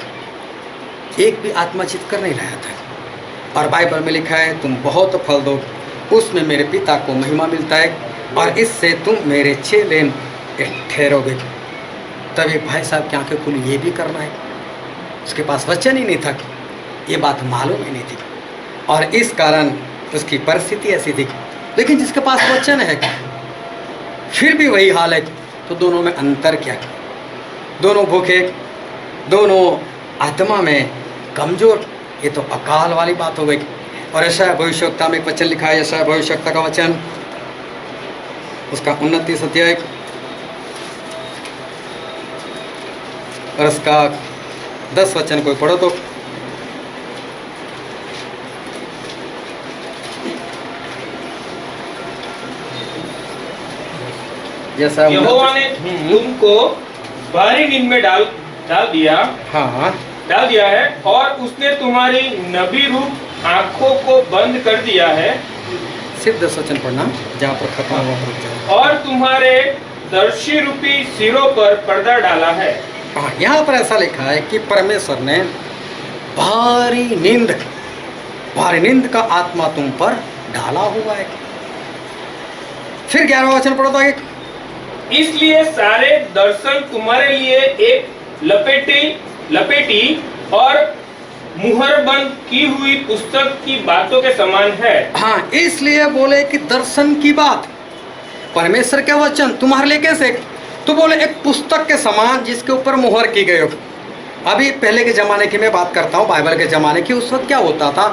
एक भी आत्मा जीत कर नहीं लाया था। और बाइबल में लिखा है तुम बहुत फल दो, उसमें मेरे पिता को महिमा मिलता है और इससे तुम मेरे चेले ठहरोगे। तब एक भाई साहब की आंखें खुली, ये भी करना है। उसके पास वचन ही नहीं था, ये बात मालूम ही नहीं थी और इस कारण उसकी परिस्थिति ऐसी थी। लेकिन जिसके पास वचन है फिर भी वही हाल है। तो दोनों में अंतर क्या? दोनों भूखे, दोनों आत्मा में कमज़ोर। ये तो अकाल वाली बात हो गई। और ऐसा भविष्यवक्ता में एक वचन लिखा है, ऐसा भविष्यवक्ता का वचन, उसका 29 अध्याय और उसका 10 वचन कोई पढ़ो तो। जैसा यहोवा ने तुमको भारी नींद में डाल दिया, हाँ डाल दिया है और उसने तुम्हारी नबी रूप आंखों को बंद कर दिया है। सिर्फ 10 वचन पढ़ना, जहाँ पर खत्म हुआ रुक जाए। और तुम्हारे दर्शी रूपी सिरों पर पर्दा डाला है। हाँ, यहाँ पर ऐसा लिखा है कि परमेश्वर ने भारी नींद का आत्मा तुम पर डाला हुआ है। फिर 11वां वचन पढ़ो तो आगे। इसलिए सारे दर्शन तुम्हारे लिए एक लपेटी और मुहर बंद की हुई पुस्तक की बातों के समान है। हाँ, इसलिए बोले कि दर्शन की बात, परमेश्वर के वचन तुम्हारे लिए कैसे? तो बोले एक पुस्तक के समान जिसके ऊपर मुहर की गई हो। अभी पहले के ज़माने की मैं बात करता हूँ, बाइबल के ज़माने की। उस वक्त क्या होता था,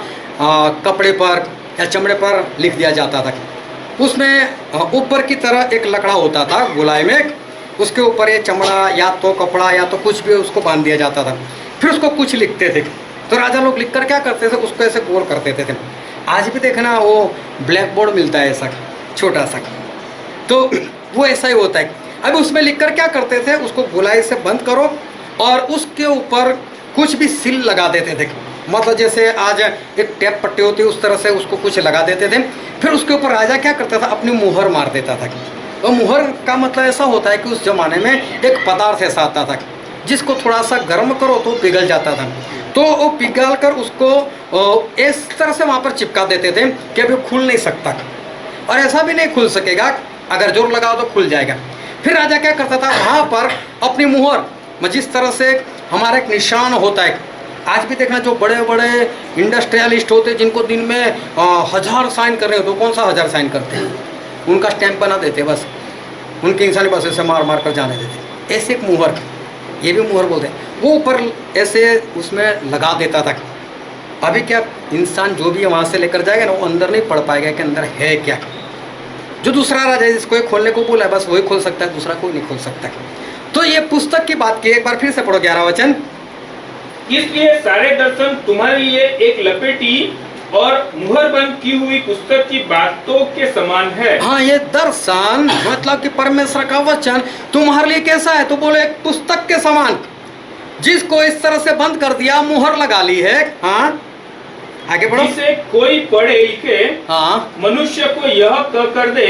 कपड़े पर या चमड़े पर लिख दिया जाता था। उसमें ऊपर की तरह एक लकड़ा होता था गोलाई में, उसके ऊपर ये चमड़ा या तो कपड़ा या तो कुछ भी उसको बांध दिया जाता था। फिर उसको कुछ लिखते थे। तो राजा लोग लिखकर क्या करते थे, उसको ऐसे गोल कर देते थे। आज भी देखना वो ब्लैक बोर्ड मिलता है ऐसा छोटा सा, तो वो ऐसा ही होता है। अब उसमें लिखकर क्या करते थे, उसको गोलाई से बंद करो और उसके ऊपर कुछ भी सील लगा देते थे। मतलब जैसे आज एक टेप पट्टी होती है उस तरह से उसको कुछ लगा देते थे। फिर उसके ऊपर राजा क्या करता था, अपनी मुहर मार देता था। और मुहर का मतलब ऐसा होता है कि उस ज़माने में एक पदार्थ ऐसा आता था जिसको थोड़ा सा गर्म करो तो पिघल जाता था। तो वो पिघल कर उसको इस तरह से वहाँ पर चिपका देते थे कि अभी खुल नहीं सकता, और ऐसा भी नहीं खुल सकेगा, अगर जोर लगाओ तो खुल जाएगा। फिर राजा क्या करता था, वहाँ पर अपनी मुहर, जिस तरह से हमारा एक निशान होता है। आज भी देखना जो बड़े बड़े इंडस्ट्रियलिस्ट होते हैं जिनको दिन में 1000 साइन कर रहे हो, तो कौन सा 1000 साइन करते हैं, उनका स्टैंप बना देते, बस उनकी इंसानी बस ऐसे मार मार कर जाने देते। ऐसे एक मुहर, ये भी मुहर बोलते हैं, वो ऊपर ऐसे उसमें लगा देता था। अभी क्या इंसान जो भी वहाँ से लेकर जाएगा ना, वो अंदर नहीं पढ़ पाएगा कि अंदर है क्या। जो दूसरा राजा है जिसको खोलने को बोला है, बस वही खोल सकता है, दूसरा कोई नहीं खोल सकता। तो ये पुस्तक की बात की, एक बार फिर से पढ़ो 11 वचन। इसलिए सारे दर्शन तुम्हारे लिए एक लपेटी और मुहरबंद की हुई पुस्तक की बातों के समान है। हाँ, ये दर्शन मतलब कि परमेश्वर का वचन तुम्हारे लिए कैसा है, तो बोले एक पुस्तक के समान, जिसको इस तरह से बंद कर दिया, मुहर लगा ली है। हाँ, आगे बढ़ो। जिसे कोई पढ़े लिखे हाँ, मनुष्य को यह कर दे,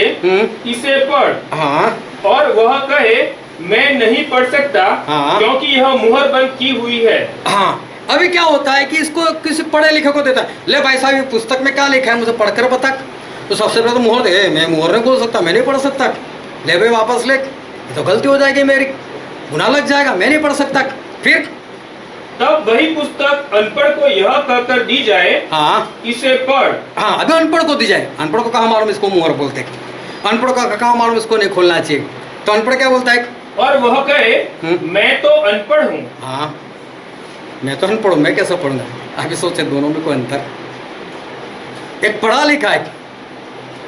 इसे पढ़। हाँ, और वह कहे मैं नहीं पढ़ सकता, हाँ, क्योंकि यह मुहर बंद की हुई है। हाँ, अभी क्या होता है कि इसको किसी पढ़े लिखे को देता है, ले भाई साहब ये पुस्तक में क्या लिखा है मुझे पढ़कर बता। तो सबसे पहले तो मुहर दे, मैं मुहर नहीं बोल सकता, मैं नहीं पढ़ सकता। ले भाई वापस ले, ये तो गलती हो जाएगी मेरी, गुनाह लग जाएगा, मैं नहीं पढ़ सकता। फिर तब वही पुस्तक अनपढ़ को यह कहकर दी जाए, हाँ इसे पढ़। हाँ, अभी अनपढ़ को दी जाए। अनपढ़ को कहाँ मालूम इसको मुहर बोलते, अनपढ़ को कहाँ मालूम इसको नहीं खोलना चाहिए। तो अनपढ़ क्या बोलता है, और वह कहे मैं तो अनपढ़ हूँ। हाँ मैं तो अनपढ़ हूँ, मैं कैसे पढ़ूंगा। अभी सोचे दोनों में कोई अंतर, एक पढ़ा लिखा है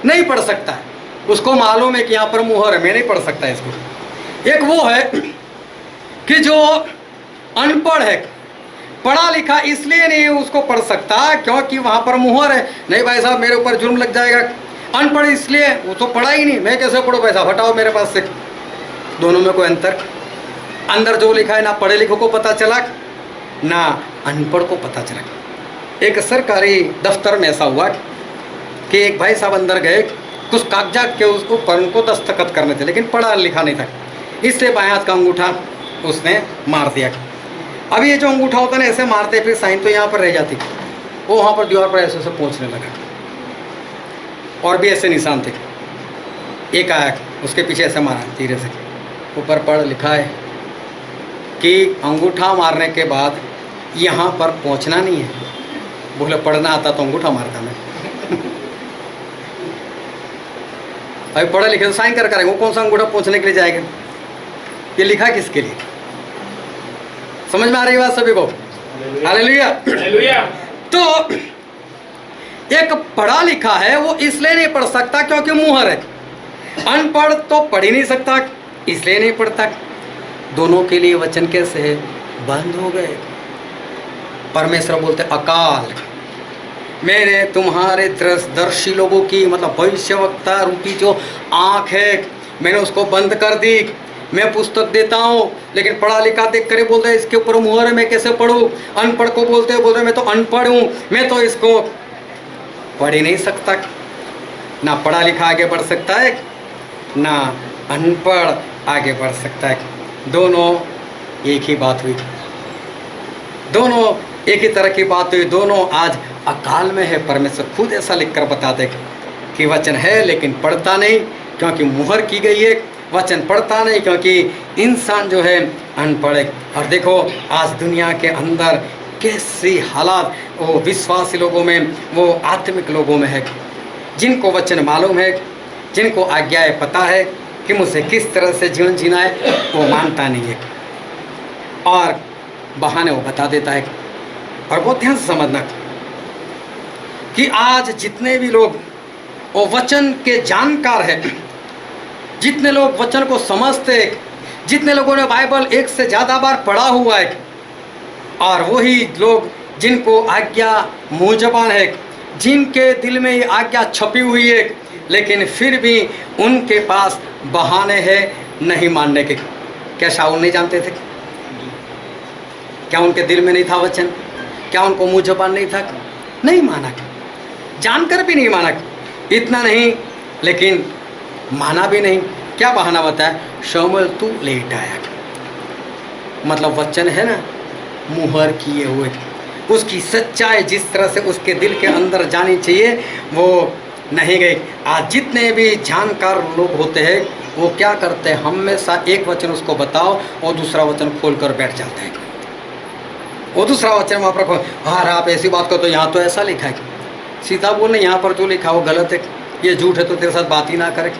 नहीं पढ़ सकता है, उसको मालूम है कि यहाँ पर मुहर है, मैं नहीं पढ़ सकता इसको। एक वो है कि जो अनपढ़ है, पढ़ा लिखा इसलिए नहीं उसको पढ़ सकता क्योंकि वहाँ पर मुहर है, नहीं भाई साहब मेरे ऊपर जुर्म लग जाएगा। अनपढ़ इसलिए, वो तो पढ़ा ही नहीं, मैं कैसे पढ़ूँ, पैसा हटाओ मेरे पास से। दोनों में कोई अंतर, अंदर जो लिखा है ना पढ़े लिखों को पता चला ना अनपढ़ को पता चला। एक सरकारी दफ्तर में ऐसा हुआ कि एक भाई साहब अंदर गए, कुछ कागजात के उसको पर उनको दस्तखत करने थे, लेकिन पढ़ा लिखा नहीं था, इसलिए बाएं हाथ का अंगूठा उसने मार दिया। अभी ये जो अंगूठा होता है ना ऐसे मारते फिर साइन तो यहाँ पर रह जाती, वो वहाँ पर दीवार पर ऐसे ऐसे पहुँचने लगा, और भी ऐसे निशान थे। एक आया उसके पीछे ऐसे मारा धीरे से, ऊपर पढ़ लिखा है कि अंगूठा मारने के बाद यहाँ पर पहुँचना नहीं है। बोले पढ़ना आता तो अंगूठा मारता मैं। अभी पढ़े लिखे तो साइन कर करेंगे, वो कौन सा अंगूठा पहुँचने के लिए जाएगा, ये लिखा किसके लिए। समझ में आ रही बात सभी को, हालेलुया। हालेलुया। तो एक पढ़ा लिखा है वो इसलिए नहीं पढ़ सकता क्योंकि मुहर है, अनपढ़ तो पढ़ ही नहीं सकता इसलिए नहीं पढ़ता। दोनों के लिए वचन कैसे है, बंद हो गए। परमेश्वर बोलते अकाल, मैंने तुम्हारे दर्शी लोगों की मतलब भविष्यवक्ता रूपी जो आँख है मैंने उसको बंद कर दी। मैं पुस्तक देता हूँ लेकिन पढ़ा लिखा देख कर बोलते हैं इसके ऊपर मुहर है, मैं कैसे पढ़ूँ। अनपढ़ को बोलते मैं तो अनपढ़ हूँ, मैं तो इसको पढ़ ही नहीं सकता। ना पढ़ा लिखा आगे बढ़ सकता है ना अनपढ़ आगे बढ़ सकता है। दोनों एक ही बात हुई, दोनों एक ही तरह की बात हुई, दोनों आज अकाल में है। परमेश्वर खुद ऐसा लिख कर बता दे कि वचन है लेकिन पढ़ता नहीं क्योंकि मुहर की गई है, वचन पढ़ता नहीं क्योंकि इंसान जो है अनपढ़ है। और देखो आज दुनिया के अंदर कैसी हालात वो विश्वासी लोगों में, वो आत्मिक लोगों में है, जिनको वचन मालूम है, जिनको आज्ञाएं पता है कि मुझे किस तरह से जीवन जीना है, वो मानता नहीं है और बहाने वो बता देता है। और बहुत ध्यान से समझना कि आज जितने भी लोग वो वचन के जानकार हैं, जितने लोग वचन को समझते, जितने लोगों ने बाइबल एक से ज़्यादा बार पढ़ा हुआ है, और वही लोग जिनको आज्ञा मुँह ज़बान है, जिनके दिल में ये आज्ञा छपी हुई है, लेकिन फिर भी उनके पास बहाने हैं नहीं मानने के। क्या शाऊल नहीं जानते थे? क्या उनके दिल में नहीं था वचन? क्या उनको मुँह ज़बान नहीं था? नहीं माना, जानकर भी नहीं माना। इतना नहीं लेकिन माना भी नहीं। क्या बहाना बताया? शमूएल तू लेट आया, मतलब वचन है ना मुहर किए हुए, उसकी सच्चाई जिस तरह से उसके दिल के अंदर जानी चाहिए वो नहीं गई। आज जितने भी जानकार लोग होते हैं वो क्या करते हैं, हमेशा एक वचन उसको बताओ और दूसरा वचन खोल कर बैठ जाते हैं। वो दूसरा वचन वहाँ पर हाँ आप ऐसी बात करो तो यहाँ तो ऐसा लिखा है, सीधा बोलने यहाँ पर जो लिखा वो गलत है, ये झूठ है तो तेरे साथ बात ही ना करे।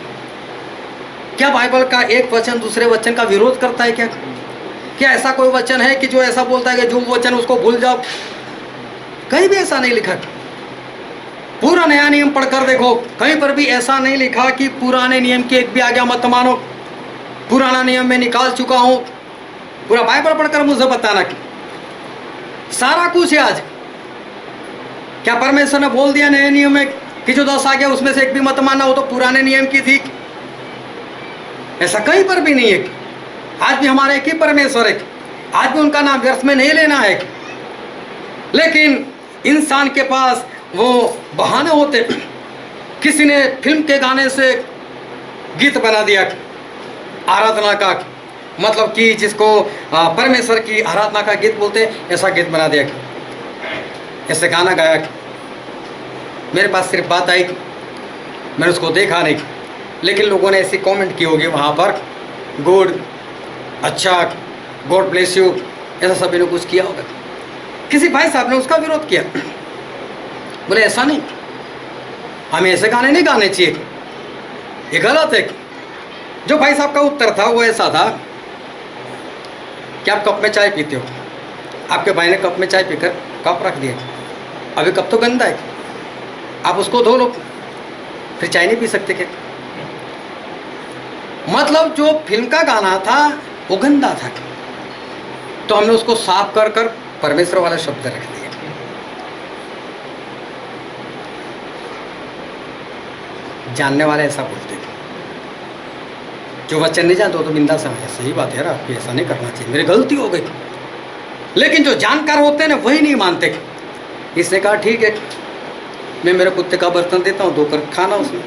क्या बाइबल का एक वचन दूसरे वचन का विरोध करता है? क्या ऐसा कोई वचन है कि जो ऐसा बोलता है कि जो वचन उसको भूल जाओ? कहीं भी ऐसा नहीं लिखा। पूरा नया नियम पढ़कर देखो, कहीं पर भी ऐसा नहीं लिखा कि पुराने नियम की एक भी आज्ञा मत मानो, पुराना नियम में निकाल चुका हूँ। पूरा बाइबल पढ़कर मुझे बताना कि सारा कुछ है आज। क्या परमेश्वर ने बोल दिया नए नियम में कि जो 10 आज्ञा उसमें से एक भी मत मानना, वो तो पुराने नियम की थी? ऐसा कहीं पर भी नहीं है। आज भी हमारे एक ही परमेश्वर है, आज भी उनका नाम व्यर्थ में नहीं लेना है। लेकिन इंसान के पास वो बहाने होते। किसी ने फिल्म के गाने से गीत बना दिया आराधना का, मतलब कि जिसको परमेश्वर की आराधना का गीत बोलते हैं, ऐसा गीत बना दिया, ऐसे गाना गाया। मेरे पास सिर्फ बात आई, मैंने उसको देखा नहीं, लेकिन लोगों ने ऐसी कमेंट की होगी वहाँ पर, गुड, अच्छा, गॉड ब्लेस यू, ऐसा सभी ने कुछ किया होगा। किसी भाई साहब ने उसका विरोध किया, बोले ऐसा नहीं, हमें ऐसे गाने नहीं गाने चाहिए, ये गलत है। जो भाई साहब का उत्तर था वो ऐसा था कि आप कप में चाय पीते हो, आपके भाई ने कप में चाय पीकर कप रख दिया, अभी कप तो गंदा है, आप उसको धो लो, फिर चाय नहीं पी सकते क्या? मतलब जो फिल्म का गाना था वो गंदा था, तो हमने उसको साफ कर कर परमेश्वर वाले शब्द रख दिए। जानने वाले ऐसा बोलते हैं, जो वचन नहीं जानते वो तो बिंदा समझे, सही बात है यार, आपको ऐसा नहीं करना चाहिए, मेरी गलती हो गई। लेकिन जो जानकार होते हैं ना वही नहीं मानते। इसने कहा ठीक है, मैं मेरे कुत्ते का बर्तन देता हूँ, धोकर खाना उसमें।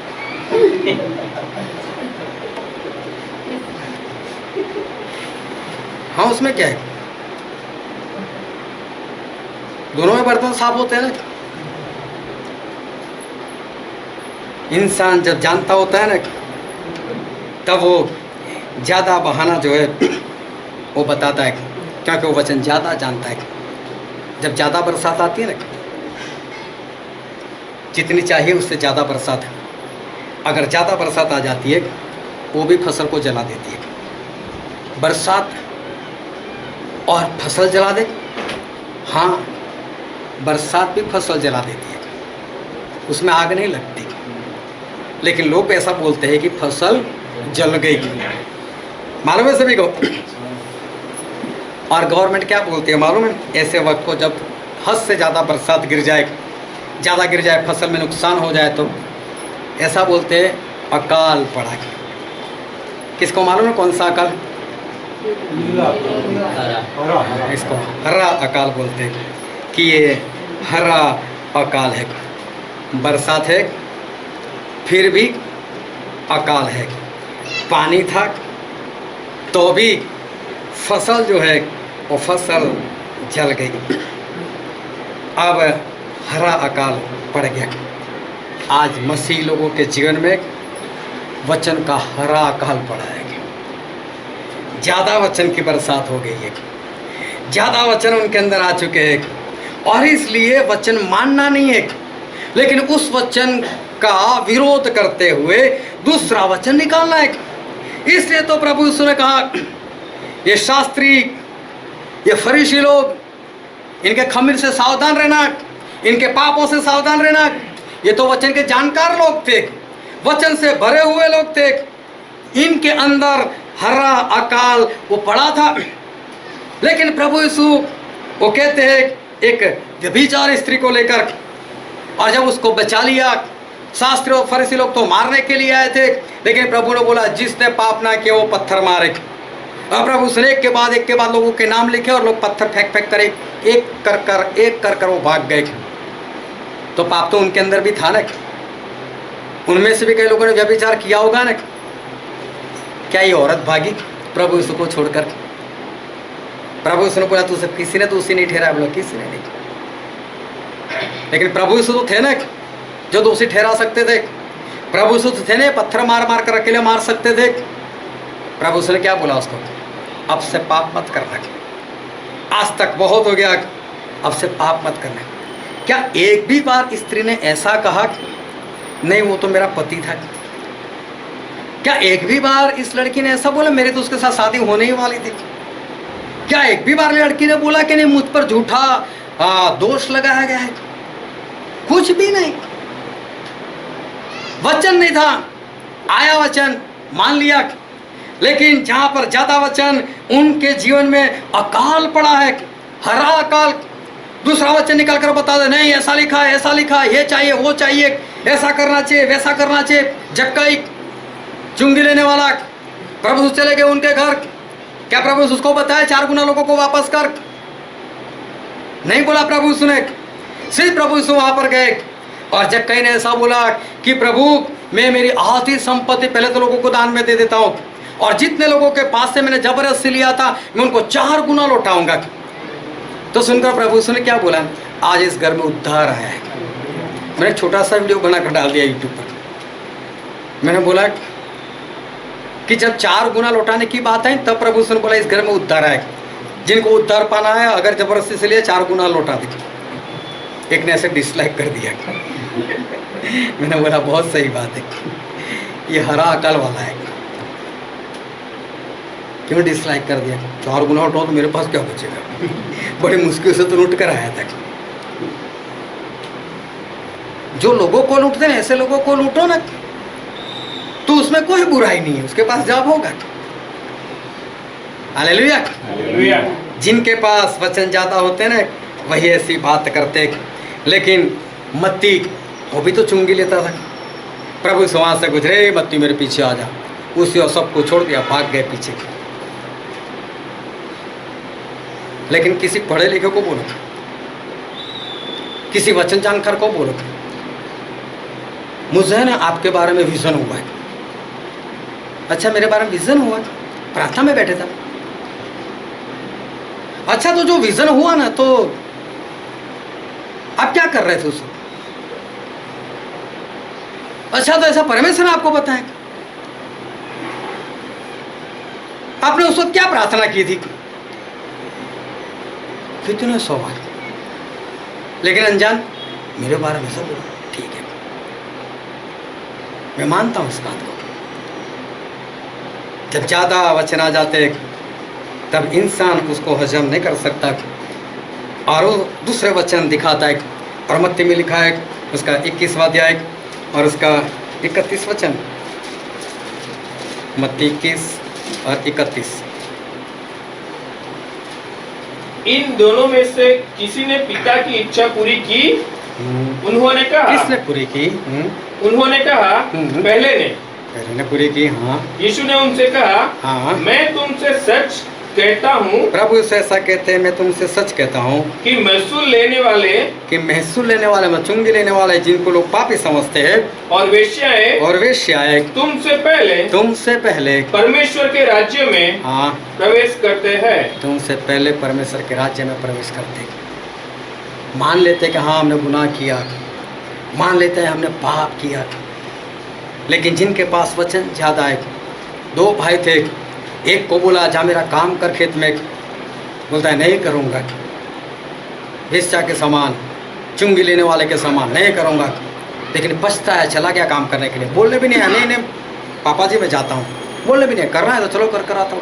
हाँ, उसमें क्या है, दोनों में बर्तन साफ होते हैं ना। इंसान जब जानता होता है ना, तब वो ज़्यादा बहाना जो है वो बताता है, क्योंकि वो वचन ज़्यादा जानता है। जब ज़्यादा बरसात आती है ना, जितनी चाहिए उससे ज़्यादा बरसात है, अगर ज़्यादा बरसात आ जाती है वो भी फसल को जला देती है। बरसात और फसल जला दे, हाँ, बरसात भी फसल जला देती है, उसमें आग नहीं लगती, लेकिन लोग ऐसा बोलते हैं कि फसल जल गई। मालूम है सभी को? और गवर्नमेंट क्या बोलती है मालूम है? ऐसे वक्त को जब हद से ज़्यादा बरसात गिर जाए, फसल में नुकसान हो जाए, तो ऐसा बोलते हैं अकाल पड़ा। किसको मालूम है कौन सा अकाल? इसको हरा अकाल बोलते हैं, कि ये हरा अकाल है। बरसात है फिर भी अकाल है, पानी था तो भी फसल जो है वो फसल जल गई, अब हरा अकाल पड़ गया। आज मसीह लोगों के जीवन में वचन का हरा अकाल पड़ा है, ज़्यादा वचन की बरसात हो गई है, ज़्यादा वचन उनके अंदर आ चुके हैं, और इसलिए वचन मानना नहीं है, लेकिन उस वचन का विरोध करते हुए दूसरा वचन निकालना है। इसलिए तो प्रभु यीशु ने कहा, ये शास्त्री, ये फरीसी लोग, इनके खमीर से सावधान रहना, इनके पापों से सावधान रहना। ये तो वचन के जानकार लोग थे, वचन से भरे हुए लोग थे, इनके अंदर हरा अकाल वो पड़ा था। लेकिन प्रभु यीशु वो कहते हैं एक व्यभिचार स्त्री को लेकर, और जब उसको बचा लिया, शास्त्री और फरीसी लोग तो मारने के लिए आए थे, लेकिन प्रभु ने बोला जिसने पाप ना किया वो पत्थर मारे। और प्रभु उसने एक के बाद लोगों के नाम लिखे, और लोग पत्थर फेंक फेंक कर एक कर कर वो भाग गए। तो पाप तो उनके अंदर भी था ना, उनमें से भी कई लोगों ने व्यभिचार किया होगा ना। क्या ये औरत भागी प्रभु यीशु को छोड़कर? प्रभु यीशु ने बोला तुझे किसी ने दोषी नहीं ठहराया, बोला किसी ने नहीं, लेकिन प्रभु यीशु तो थे ना जो दोषी ठहरा सकते थे। प्रभु यीशु तो थे ना पत्थर मार मार कर अकेले मार सकते थे। प्रभु यीशु ने क्या बोला उसको? अब से पाप मत करना, आज तक बहुत हो गया, अब से पाप मत करना। क्या एक भी बार स्त्री ने ऐसा कहा नहीं वो तो मेरा पति था? क्या एक भी बार इस लड़की ने ऐसा बोला मेरी तो उसके साथ शादी होने ही वाली थी? क्या एक भी बार लड़की ने बोला कि नहीं मुझ पर झूठा दोष लगाया गया है? कुछ भी नहीं। वचन नहीं था, आया वचन मान लिया, लेकिन जहां पर ज्यादा वचन उनके जीवन में अकाल पड़ा है, हरा अकाल। दूसरा वचन निकाल कर बता दे नहीं ऐसा लिखा है, ऐसा लिखा है, ये चाहिए वो चाहिए, ऐसा करना चाहिए वैसा करना चाहिए। जक्कई चुंगी लेने वाला प्रभु चले गए उनके घर। क्या प्रभु उसको बताया 4 गुना लोगों को वापस कर? नहीं बोला प्रभु सुने, सिर्फ प्रभु यीशु वहां पर गए, और जक्कई ने ऐसा बोला कि प्रभु मैं मेरी आधी संपत्ति पहले तो लोगों को दान में दे देता हूँ, और जितने लोगों के पास से मैंने जबरदस्ती लिया था मैं उनको 4 गुना लौटाऊंगा। तो सुनकर प्रभु यीशु ने क्या बोला, आज इस घर में उद्धार आया है। मैंने छोटा सा वीडियो बनाकर डाल दिया यूट्यूब पर। मैंने बोला कि जब 4 गुना लौटाने की बात है तब प्रभु यीशु ने बोला इस घर में उद्धार आए। जिनको उद्धार पाना है अगर जबरदस्ती से लिए 4 गुना लौटा दे। एक ने ऐसे डिसलाइक कर दिया। मैंने बोला बहुत सही बात है, ये हरा अकल वाला है, क्यों डिसलाइक कर दिया? 4 गुना लौटाओ तो मेरे पास क्या बचेगा? बड़ी मुश्किल से तो लूट कर आया था। जो लोगों को लूटते हैं ऐसे लोगों को लूटो ना, तो उसमें कोई बुराई नहीं है, उसके पास जॉब होगा। हालेलुया। हालेलुया। जिनके पास वचन ज़्यादा होते हैं ना वही ऐसी बात करते। लेकिन मत्ती वो भी तो चुंगी लेता था। प्रभु वहाँ से गुजरे, मत्ती मेरे पीछे आ जा। उसी और सबको छोड़ दिया, भाग गए पीछे। लेकिन किसी पढ़े लिखे को बोलो, किसी वचन जानकार को बोलो, मुझे ना आपके बारे में विजन हुआ है। अच्छा, मेरे बारे में विजन हुआ, प्रार्थना में बैठे था। अच्छा, तो जो विजन हुआ ना, तो आप क्या कर रहे थे उस वक्त? अच्छा, तो ऐसा परमेश्वर ने आपको बताया, आपने उस वक्त क्या प्रार्थना की थी? कितने सवाल। लेकिन अनजान मेरे बारे में सब बोला, ठीक है, मैं मानता हूं इस बात को। जब ज़्यादा वचन आ जाते तब इंसान उसको हजम नहीं कर सकता और वो दूसरे वचन दिखाता है। और मत्ती में लिखा है उसका 21वां अध्याय और उसका 31 वचन, मत्ती 21 और 31। इन दोनों में से किसी ने पिता की इच्छा पूरी की? उन्होंने कहा। किसने पूरी की? उन्होंने कहा पहले ने पूरी की। हाँ। यीशु ने उनसे कहा, हाँ, मैं तुमसे सच कहता हूँ, प्रभु से ऐसा कहते हैं, मैं तुमसे सच कहता हूँ कि महसूल लेने वाले चुंगी लेने वाले जिनको लोग पापी समझते हैं और वेश्याएं तुमसे पहले परमेश्वर के राज्य में हाँ प्रवेश करते हैं। तुमसे पहले परमेश्वर के राज्य में प्रवेश करते हैं। मान लेते कि हाँ हमने गुनाह किया, मान लेते हैं हमने पाप किया, लेकिन जिनके पास वचन ज़्यादा है। 2 भाई थे, एक को बोला जा मेरा काम कर खेत में, बोलता है नहीं करूँगा। वेश्या के समान, चुंगी लेने वाले के समान, नहीं करूँगा। लेकिन पछताया, चला गया काम करने के लिए। बोलने भी नहीं पापा जी मैं जाता हूँ, बोलने भी नहीं, करना है तो चलो कर आता हूँ।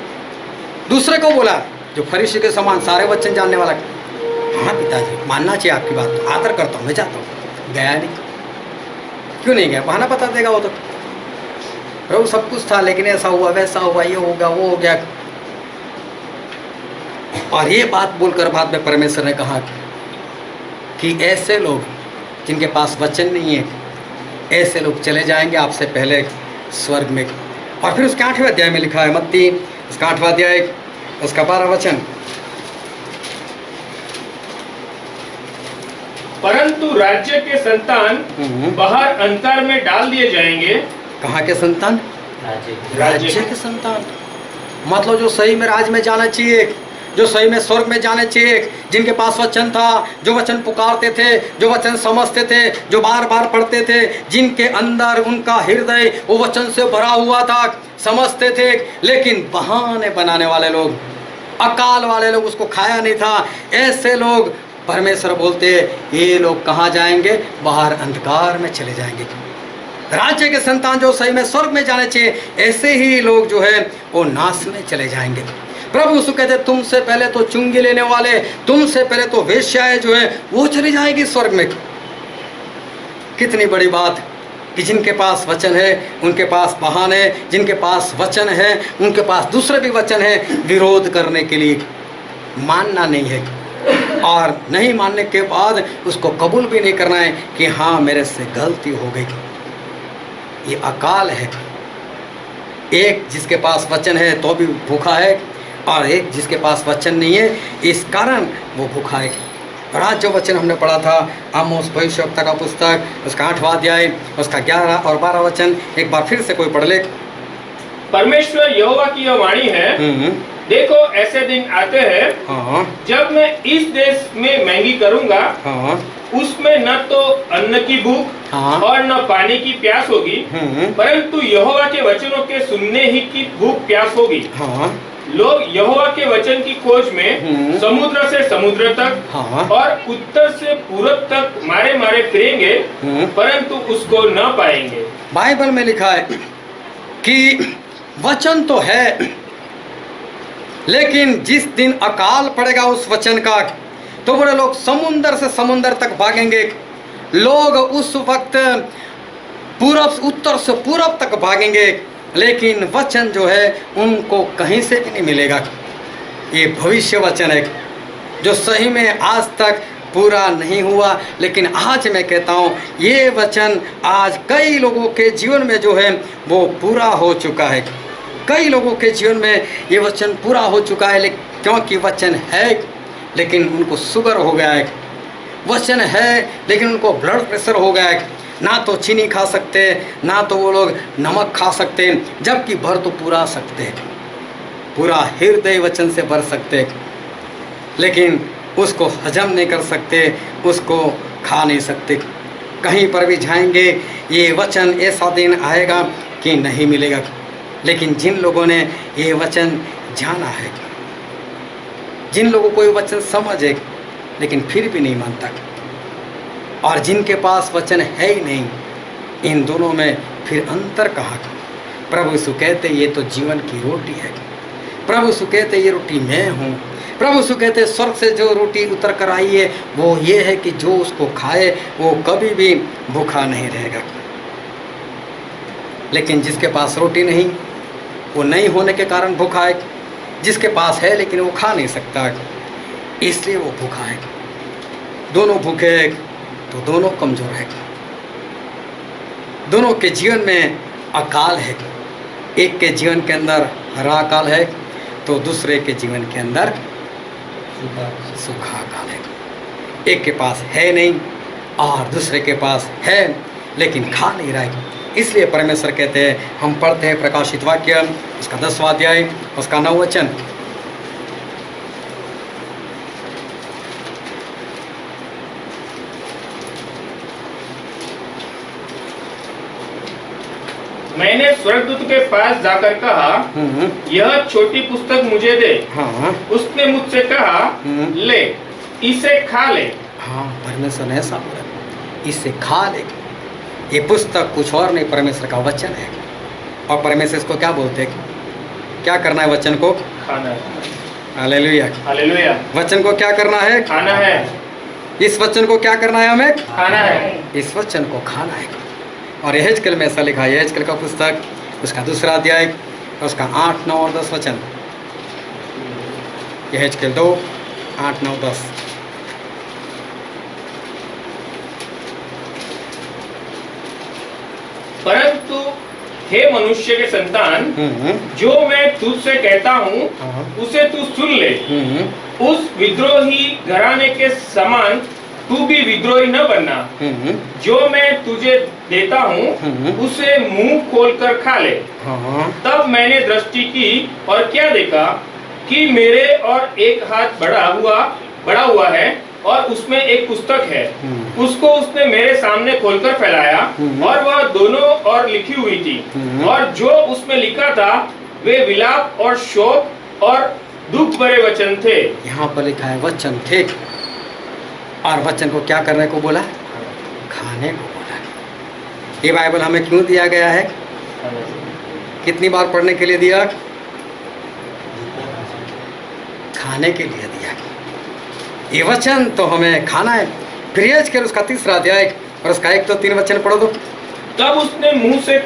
दूसरे को बोला जो फरीसी के समान, सारे वचन जानने वाला, हाँ पिताजी मानना चाहिए आपकी बात, तो आदर करता हूँ, मैं जाता हूँ। गया नहीं। क्यों नहीं गया? बहाना बता देगा वो तो। प्रभु सब कुछ था, लेकिन ऐसा हुआ, वैसा हुआ, ये हो गया, वो हो गया। और ये बात बोलकर बाद में परमेश्वर ने कहा कि ऐसे लोग जिनके पास वचन नहीं है, ऐसे लोग चले जाएंगे आपसे पहले स्वर्ग में। और फिर उसके 8वें अध्याय में लिखा है, मत्ती उसका 8वां अध्याय उसका 12 वचन, परंतु राज्य के संतान बाहर अंधकार में डाल दिए जाएंगे। कहाँ के संतान? राज्य के संतान। मतलब जो सही में राज में जाना चाहिए, जो सही में स्वर्ग में जाने चाहिए, जिनके पास वचन था, जो वचन पुकारते थे, जो वचन समझते थे, जो बार बार पढ़ते थे, जिनके अंदर उनका हृदय वो वचन से भरा हुआ था, समझते थे। लेकिन बहाने बनाने वाले लोग, अकाल वाले लोग, उसको खाया नहीं था, ऐसे लोग परमेश्वर बोलते ये लोग कहाँ जाएंगे? बाहर अंधकार में चले जाएंगे। राज्य के संतान जो सही में स्वर्ग में जाने चाहिए, ऐसे ही लोग जो है वो नाश में चले जाएंगे। प्रभु यीशु कहते तुमसे पहले तो चुंगी लेने वाले, तुमसे पहले तो वेश्याएं जो है वो चली जाएगी स्वर्ग में। कितनी बड़ी बात कि जिनके पास वचन है उनके पास बहाने, जिनके पास वचन है उनके पास दूसरे भी वचन है विरोध करने के लिए। मानना नहीं है, और नहीं मानने के बाद उसको कबूल भी नहीं करना है कि हाँ मेरे से गलती हो गई। ये अकाल है। एक जिसके पास वचन है तो भी भूखा है, और एक जिसके पास वचन नहीं है इस कारण वो भूखा है। और आज जो वचन हमने पढ़ा था आमोस भविष्यवक्ता का पुस्तक उसका 8वां अध्याय उसका 11 और 12 वचन, एक बार फिर से कोई पढ़ ले। परमेश्वर यहोवा की यह वाणी है, देखो ऐसे दिन आते हैं हाँ जब मैं इस देश में महंगी करूंगा, हाँ उसमें न तो अन्न की भूख हाँ। और न पानी की प्यास होगी, परंतु यहोवा के वचनों के सुनने ही की भूख प्यास होगी। हाँ लोग यहोवा के वचन की खोज में समुद्र से समुद्र तक हाँ। और उत्तर से पूरब तक मारे मारे फिरेंगे, परंतु उसको न पाएंगे। बाइबल में लिखा है कि वचन तो है, लेकिन जिस दिन अकाल पड़ेगा उस वचन का, तो बड़े लोग समुंदर से समुंदर तक भागेंगे। लोग उस वक्त पूरब उत्तर से पूरब तक भागेंगे, लेकिन वचन जो है उनको कहीं से भी नहीं मिलेगा। ये भविष्य वचन है जो सही में आज तक पूरा नहीं हुआ, लेकिन आज मैं कहता हूँ ये वचन आज कई लोगों के जीवन में जो है वो पूरा हो चुका है। कई लोगों के जीवन में ये वचन पूरा हो चुका है, क्योंकि वचन है लेकिन उनको शुगर हो गया है, वचन है लेकिन उनको ब्लड प्रेशर हो गया है। ना तो चीनी खा सकते, ना तो वो लोग नमक खा सकते, जबकि भर तो पूरा सकते, पूरा हृदय वचन से भर सकते, लेकिन उसको हजम नहीं कर सकते, उसको खा नहीं सकते। कहीं पर भी जाएंगे ये वचन ऐसा दिन आएगा कि नहीं मिलेगा। लेकिन जिन लोगों ने ये वचन जाना है, जिन लोगों को ये वचन समझ है लेकिन फिर भी नहीं मानता, और जिनके पास वचन है ही नहीं, इन दोनों में फिर अंतर कहाँ? प्रभु यीशु कहते ये तो जीवन की रोटी है। प्रभु यीशु कहते ये रोटी मैं हूँ। प्रभु यीशु कहते स्वर्ग से जो रोटी उतर कर आई है वो ये है कि जो उसको खाए वो कभी भी भूखा नहीं रहेगा। लेकिन जिसके पास रोटी नहीं, वो नहीं होने के कारण भूखा है। जिसके पास है लेकिन वो खा नहीं सकता, इसलिए वो भूखा है। दोनों भूखे हैं तो दोनों कमज़ोर है। दोनों के जीवन में अकाल है। एक के जीवन के अंदर हरा अकाल है तो दूसरे के जीवन के अंदर सूखा अकाल है। एक के पास है नहीं और दूसरे के पास है लेकिन खा नहीं रहा है। इसलिए परमेश्वर कहते हैं, हम पढ़ते हैं प्रकाशित वाक्य उसका 10वां अध्याय उसका 9 वचन। मैंने स्वर्गदूत के पास जाकर कहा, यह छोटी पुस्तक मुझे दे। हाँ। उसने मुझसे कहा, ले इसे खा ले। हाँ, परमेश्वर ने ऐसा बोला, इसे खा ले। ये पुस्तक कुछ और नहीं, परमेश्वर का वचन है। और परमेश्वर इसको क्या बोलते हैं? क्या करना है? वचन को खाना है। Hallelujah, hallelujah. वचन को क्या करना है? खाना है। इस वचन को क्या करना है? हमें खाना है। इस वचन को खाना है। और यहेजकेल में ऐसा लिखा है, यहेजकेल का पुस्तक उसका 2 अध्याय उसका 8, 9 और 10 वचन। यहेजकेल 2, 8, 9, 10। परंतु हे मनुष्य के संतान, जो मैं तुझसे कहता हूँ उसे तू सुन ले। उस विद्रोही घराने के समान तू भी विद्रोही न बनना। जो मैं तुझे देता हूँ उसे मुंह खोलकर खा ले। तब मैंने दृष्टि की और क्या देखा कि मेरे और एक हाथ बड़ा हुआ है और उसमें एक पुस्तक है। उसको उसने मेरे सामने खोलकर फैलाया और वह दोनों ओर लिखी हुई थी। और जो उसमें लिखा था वे विलाप और शोक और दुख भरे वचन थे। यहाँ पर लिखा है वचन थे, और वचन को क्या करने को बोला? खाने को बोला। ये बाइबल हमें क्यों दिया गया है? कितनी बार पढ़ने के लिए दिया? खाने के लिए दिया। ये वचन तो हमें खाना है। फिर यहेजकेल उसका 3 अध्याय और उसका 1 तो 3 वचन पढ़ो दो। तब उसने मुझसे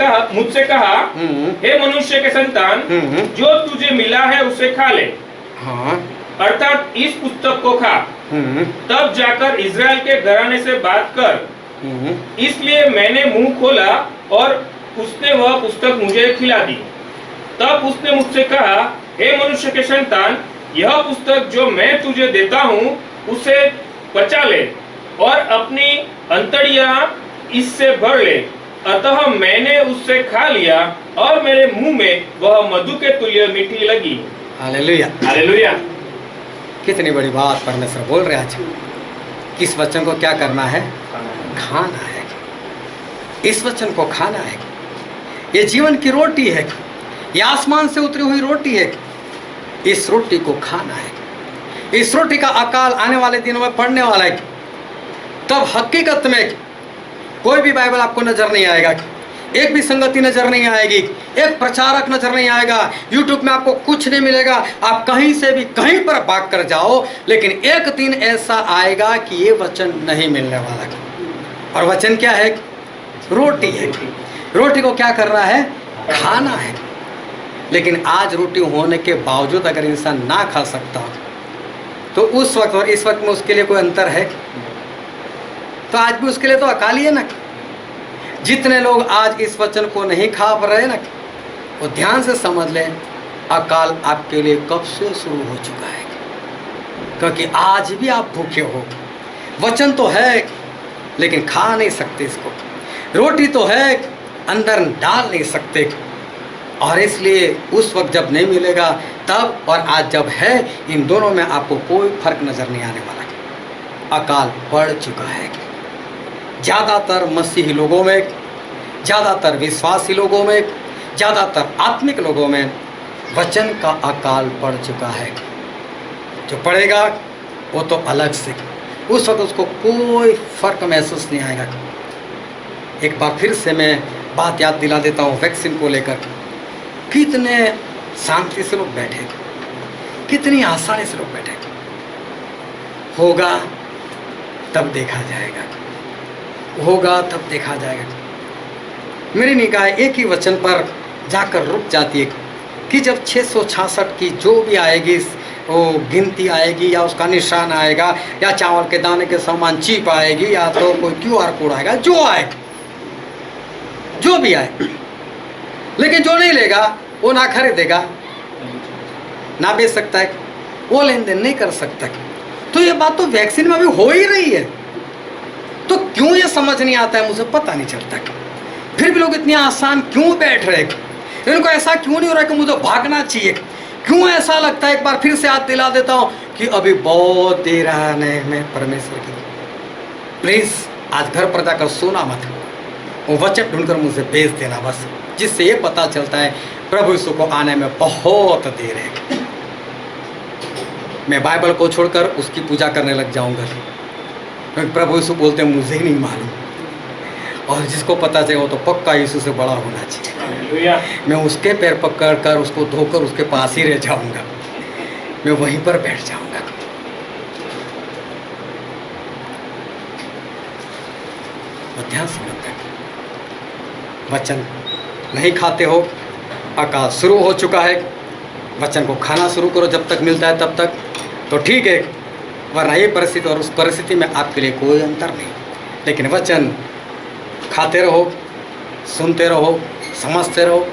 कहा, हे मनुष्य के संतान, जो तुझे मिला है उसे खा ले। हाँ। अर्थात इस पुस्तक को खा। तब जाकर इज़राइल के घराने से बात कर। इसलिए मैंने मुंह खोला और उसने वह पुस्तक मुझे खिला दी। तब उसने मुझसे कहा, हे मनुष्य के संतान, यह पुस्तक जो मैं तुझे देता हूँ उसे पचा ले और अपनी अंतड़ियाँ इससे भर ले अतः मैंने उससे खा लिया और मेरे मुंह में वह मधु के तुल्य मीठी लगी। हालेलुया। हालेलुया। कितनी बड़ी बात परमेश्वर बोल रहे आज। किस वचन को क्या करना है? खाना है। इस वचन को खाना है। ये जीवन की रोटी है, ये आसमान से उतरी हुई रोटी है। इस रोटी को खाना है। इस रोटी का अकाल आने वाले दिनों में पड़ने वाला है। तब हकीकत में कोई भी बाइबल आपको नजर नहीं आएगा, एक भी संगति नजर नहीं आएगी, एक प्रचारक नजर नहीं आएगा, यूट्यूब में आपको कुछ नहीं मिलेगा। आप कहीं से भी कहीं पर भाग कर जाओ, लेकिन एक दिन ऐसा आएगा कि ये वचन नहीं मिलने वाला है। और वचन क्या है? रोटी है। रोटी को क्या करना है? खाना है। लेकिन आज रोटी होने के बावजूद अगर इंसान ना खा सकता तो उस वक्त और इस वक्त में उसके लिए कोई अंतर है? तो आज भी उसके लिए तो अकाल ही है ना। जितने लोग आज इस वचन को नहीं खा पा रहे ना, वो ध्यान से समझ लें, अकाल आपके लिए कब से शुरू हो चुका है। क्योंकि आज भी आप भूखे हो। वचन तो है लेकिन खा नहीं सकते इसको, रोटी तो है अंदर डाल नहीं सकते। और इसलिए उस वक्त जब नहीं मिलेगा तब और आज जब है, इन दोनों में आपको कोई फर्क नज़र नहीं आने वाला। अकाल पड़ चुका है। ज़्यादातर मसीही लोगों में, ज़्यादातर विश्वासी लोगों में, ज़्यादातर आत्मिक लोगों में वचन का अकाल पड़ चुका है। जो पड़ेगा वो तो अलग से, उस वक्त उसको कोई फर्क महसूस नहीं आएगा। एक बार फिर से मैं बात याद दिला देता हूँ वैक्सीन को लेकर। कितने शांति से लोग बैठे, कितनी आसानी से लोग बैठे। होगा तब देखा जाएगा, होगा तब देखा जाएगा। मेरी निगाह एक ही वचन पर जाकर रुक जाती है कि जब 666 की जो भी आएगी वो गिनती आएगी, या उसका निशान आएगा, या चावल के दाने के समान चिप आएगी, या तो कोई QR कोड आएगा, जो आए, जो भी आए। लेकिन जो नहीं लेगा वो ना खरीदेगा, ना बेच सकता है, वो लेन देन नहीं कर सकता। तो ये बात तो वैक्सीन में भी हो ही रही है। तो क्यों ये समझ नहीं आता है, मुझे पता नहीं चलता। फिर भी लोग इतने आसान क्यों बैठ रहे? इनको ऐसा क्यों नहीं हो रहा कि मुझे भागना चाहिए? क्यों ऐसा लगता है? एक बार फिर से याद दिला देता हूँ कि अभी बहुत देर आने में परमेश्वर की। प्लीज़ आज घर पर जाकर सोना मत, वो वचन ढूंढकर मुझे भेज देना बस, जिससे ये पता चलता है प्रभु यीशु को आने में बहुत देर है। मैं बाइबल को छोड़कर उसकी पूजा करने लग जाऊंगा, क्योंकि प्रभु यीशु बोलते हैं मुझे ही नहीं मालूम, और जिसको पता चले वो तो पक्का यीशु से बड़ा होना चाहिए। मैं उसके पैर पकड़ कर उसको धोकर उसके पास ही रह जाऊंगा, मैं वहीं पर बैठ जाऊंगा। ध्यान से वचन नहीं खाते हो, अकाल शुरू हो चुका है। वचन को खाना शुरू करो जब तक मिलता है तब तक तो ठीक है, वरना ये परिस्थिति और उस परिस्थिति में आपके लिए कोई अंतर नहीं। लेकिन वचन खाते रहो, सुनते रहो, समझते रहो,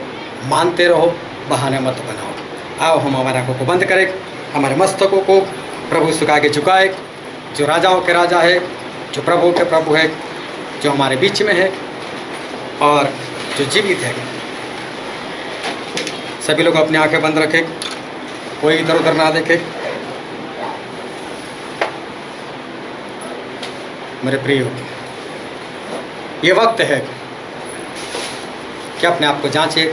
मानते रहो, बहाने मत बनाओ। आओ हम हमारे आंखों को बंद करें, हमारे मस्तकों को प्रभु यीशु के आगे झुकाए, जो राजाओं के राजा है, जो प्रभु के प्रभु है, जो हमारे बीच में है और जो जीवित है। सभी लोग अपनी आंखें बंद रखें, कोई इधर उधर ना देखे। मेरे प्रियो, ये वक्त है कि अपने आप को जांचें,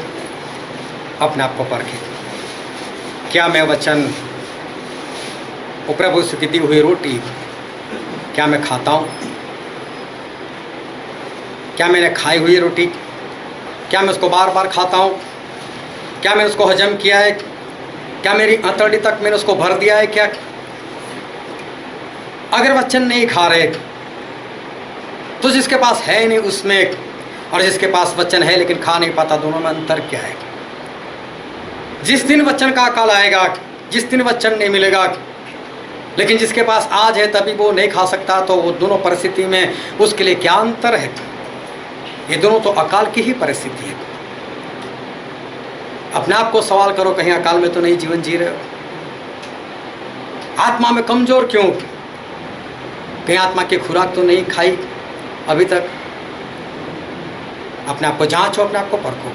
अपने आप को परखें। क्या मैं वचन, वो प्रभु यीशु की दी हुई रोटी क्या मैं खाता हूँ? क्या मैंने खाई हुई रोटी, क्या मैं उसको बार बार खाता हूँ? क्या मैंने उसको हजम किया है? क्या मेरी अंतड़ी तक मैंने उसको भर दिया है क्या? अगर वचन नहीं खा रहे तो जिसके पास है नहीं उसमें, और जिसके पास वचन है लेकिन खा नहीं पाता, दोनों में अंतर क्या है? जिस दिन वचन का अकाल आएगा, जिस दिन वचन नहीं मिलेगा, लेकिन जिसके पास आज है तभी वो नहीं खा सकता, तो वो दोनों परिस्थिति में उसके लिए क्या अंतर है? ये दोनों तो अकाल की ही परिस्थिति है। अपने आप को सवाल करो, कहीं अकाल में तो नहीं जीवन जी रहे हो? आत्मा में कमजोर क्यों? कहीं आत्मा की खुराक तो नहीं खाई अभी तक? अपने आप को जांचो, अपने आप को परखो।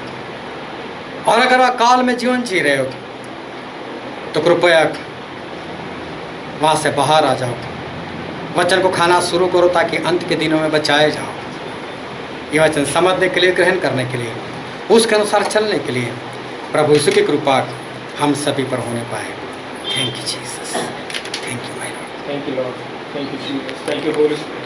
और अगर अकाल में जीवन जी रहे हो तो कृपया वहाँ से बाहर आ जाओ, वचन को खाना शुरू करो ताकि अंत के दिनों में बचाए जाओ। ये वचन समझने के लिए, ग्रहण करने के लिए, उसके अनुसार चलने के लिए प्रभु यीशु की कृपा हम सभी पर होने पाए। Thank you Jesus, thank you my Lord, thank you Lord, thank you Jesus, thank you Holi spirit.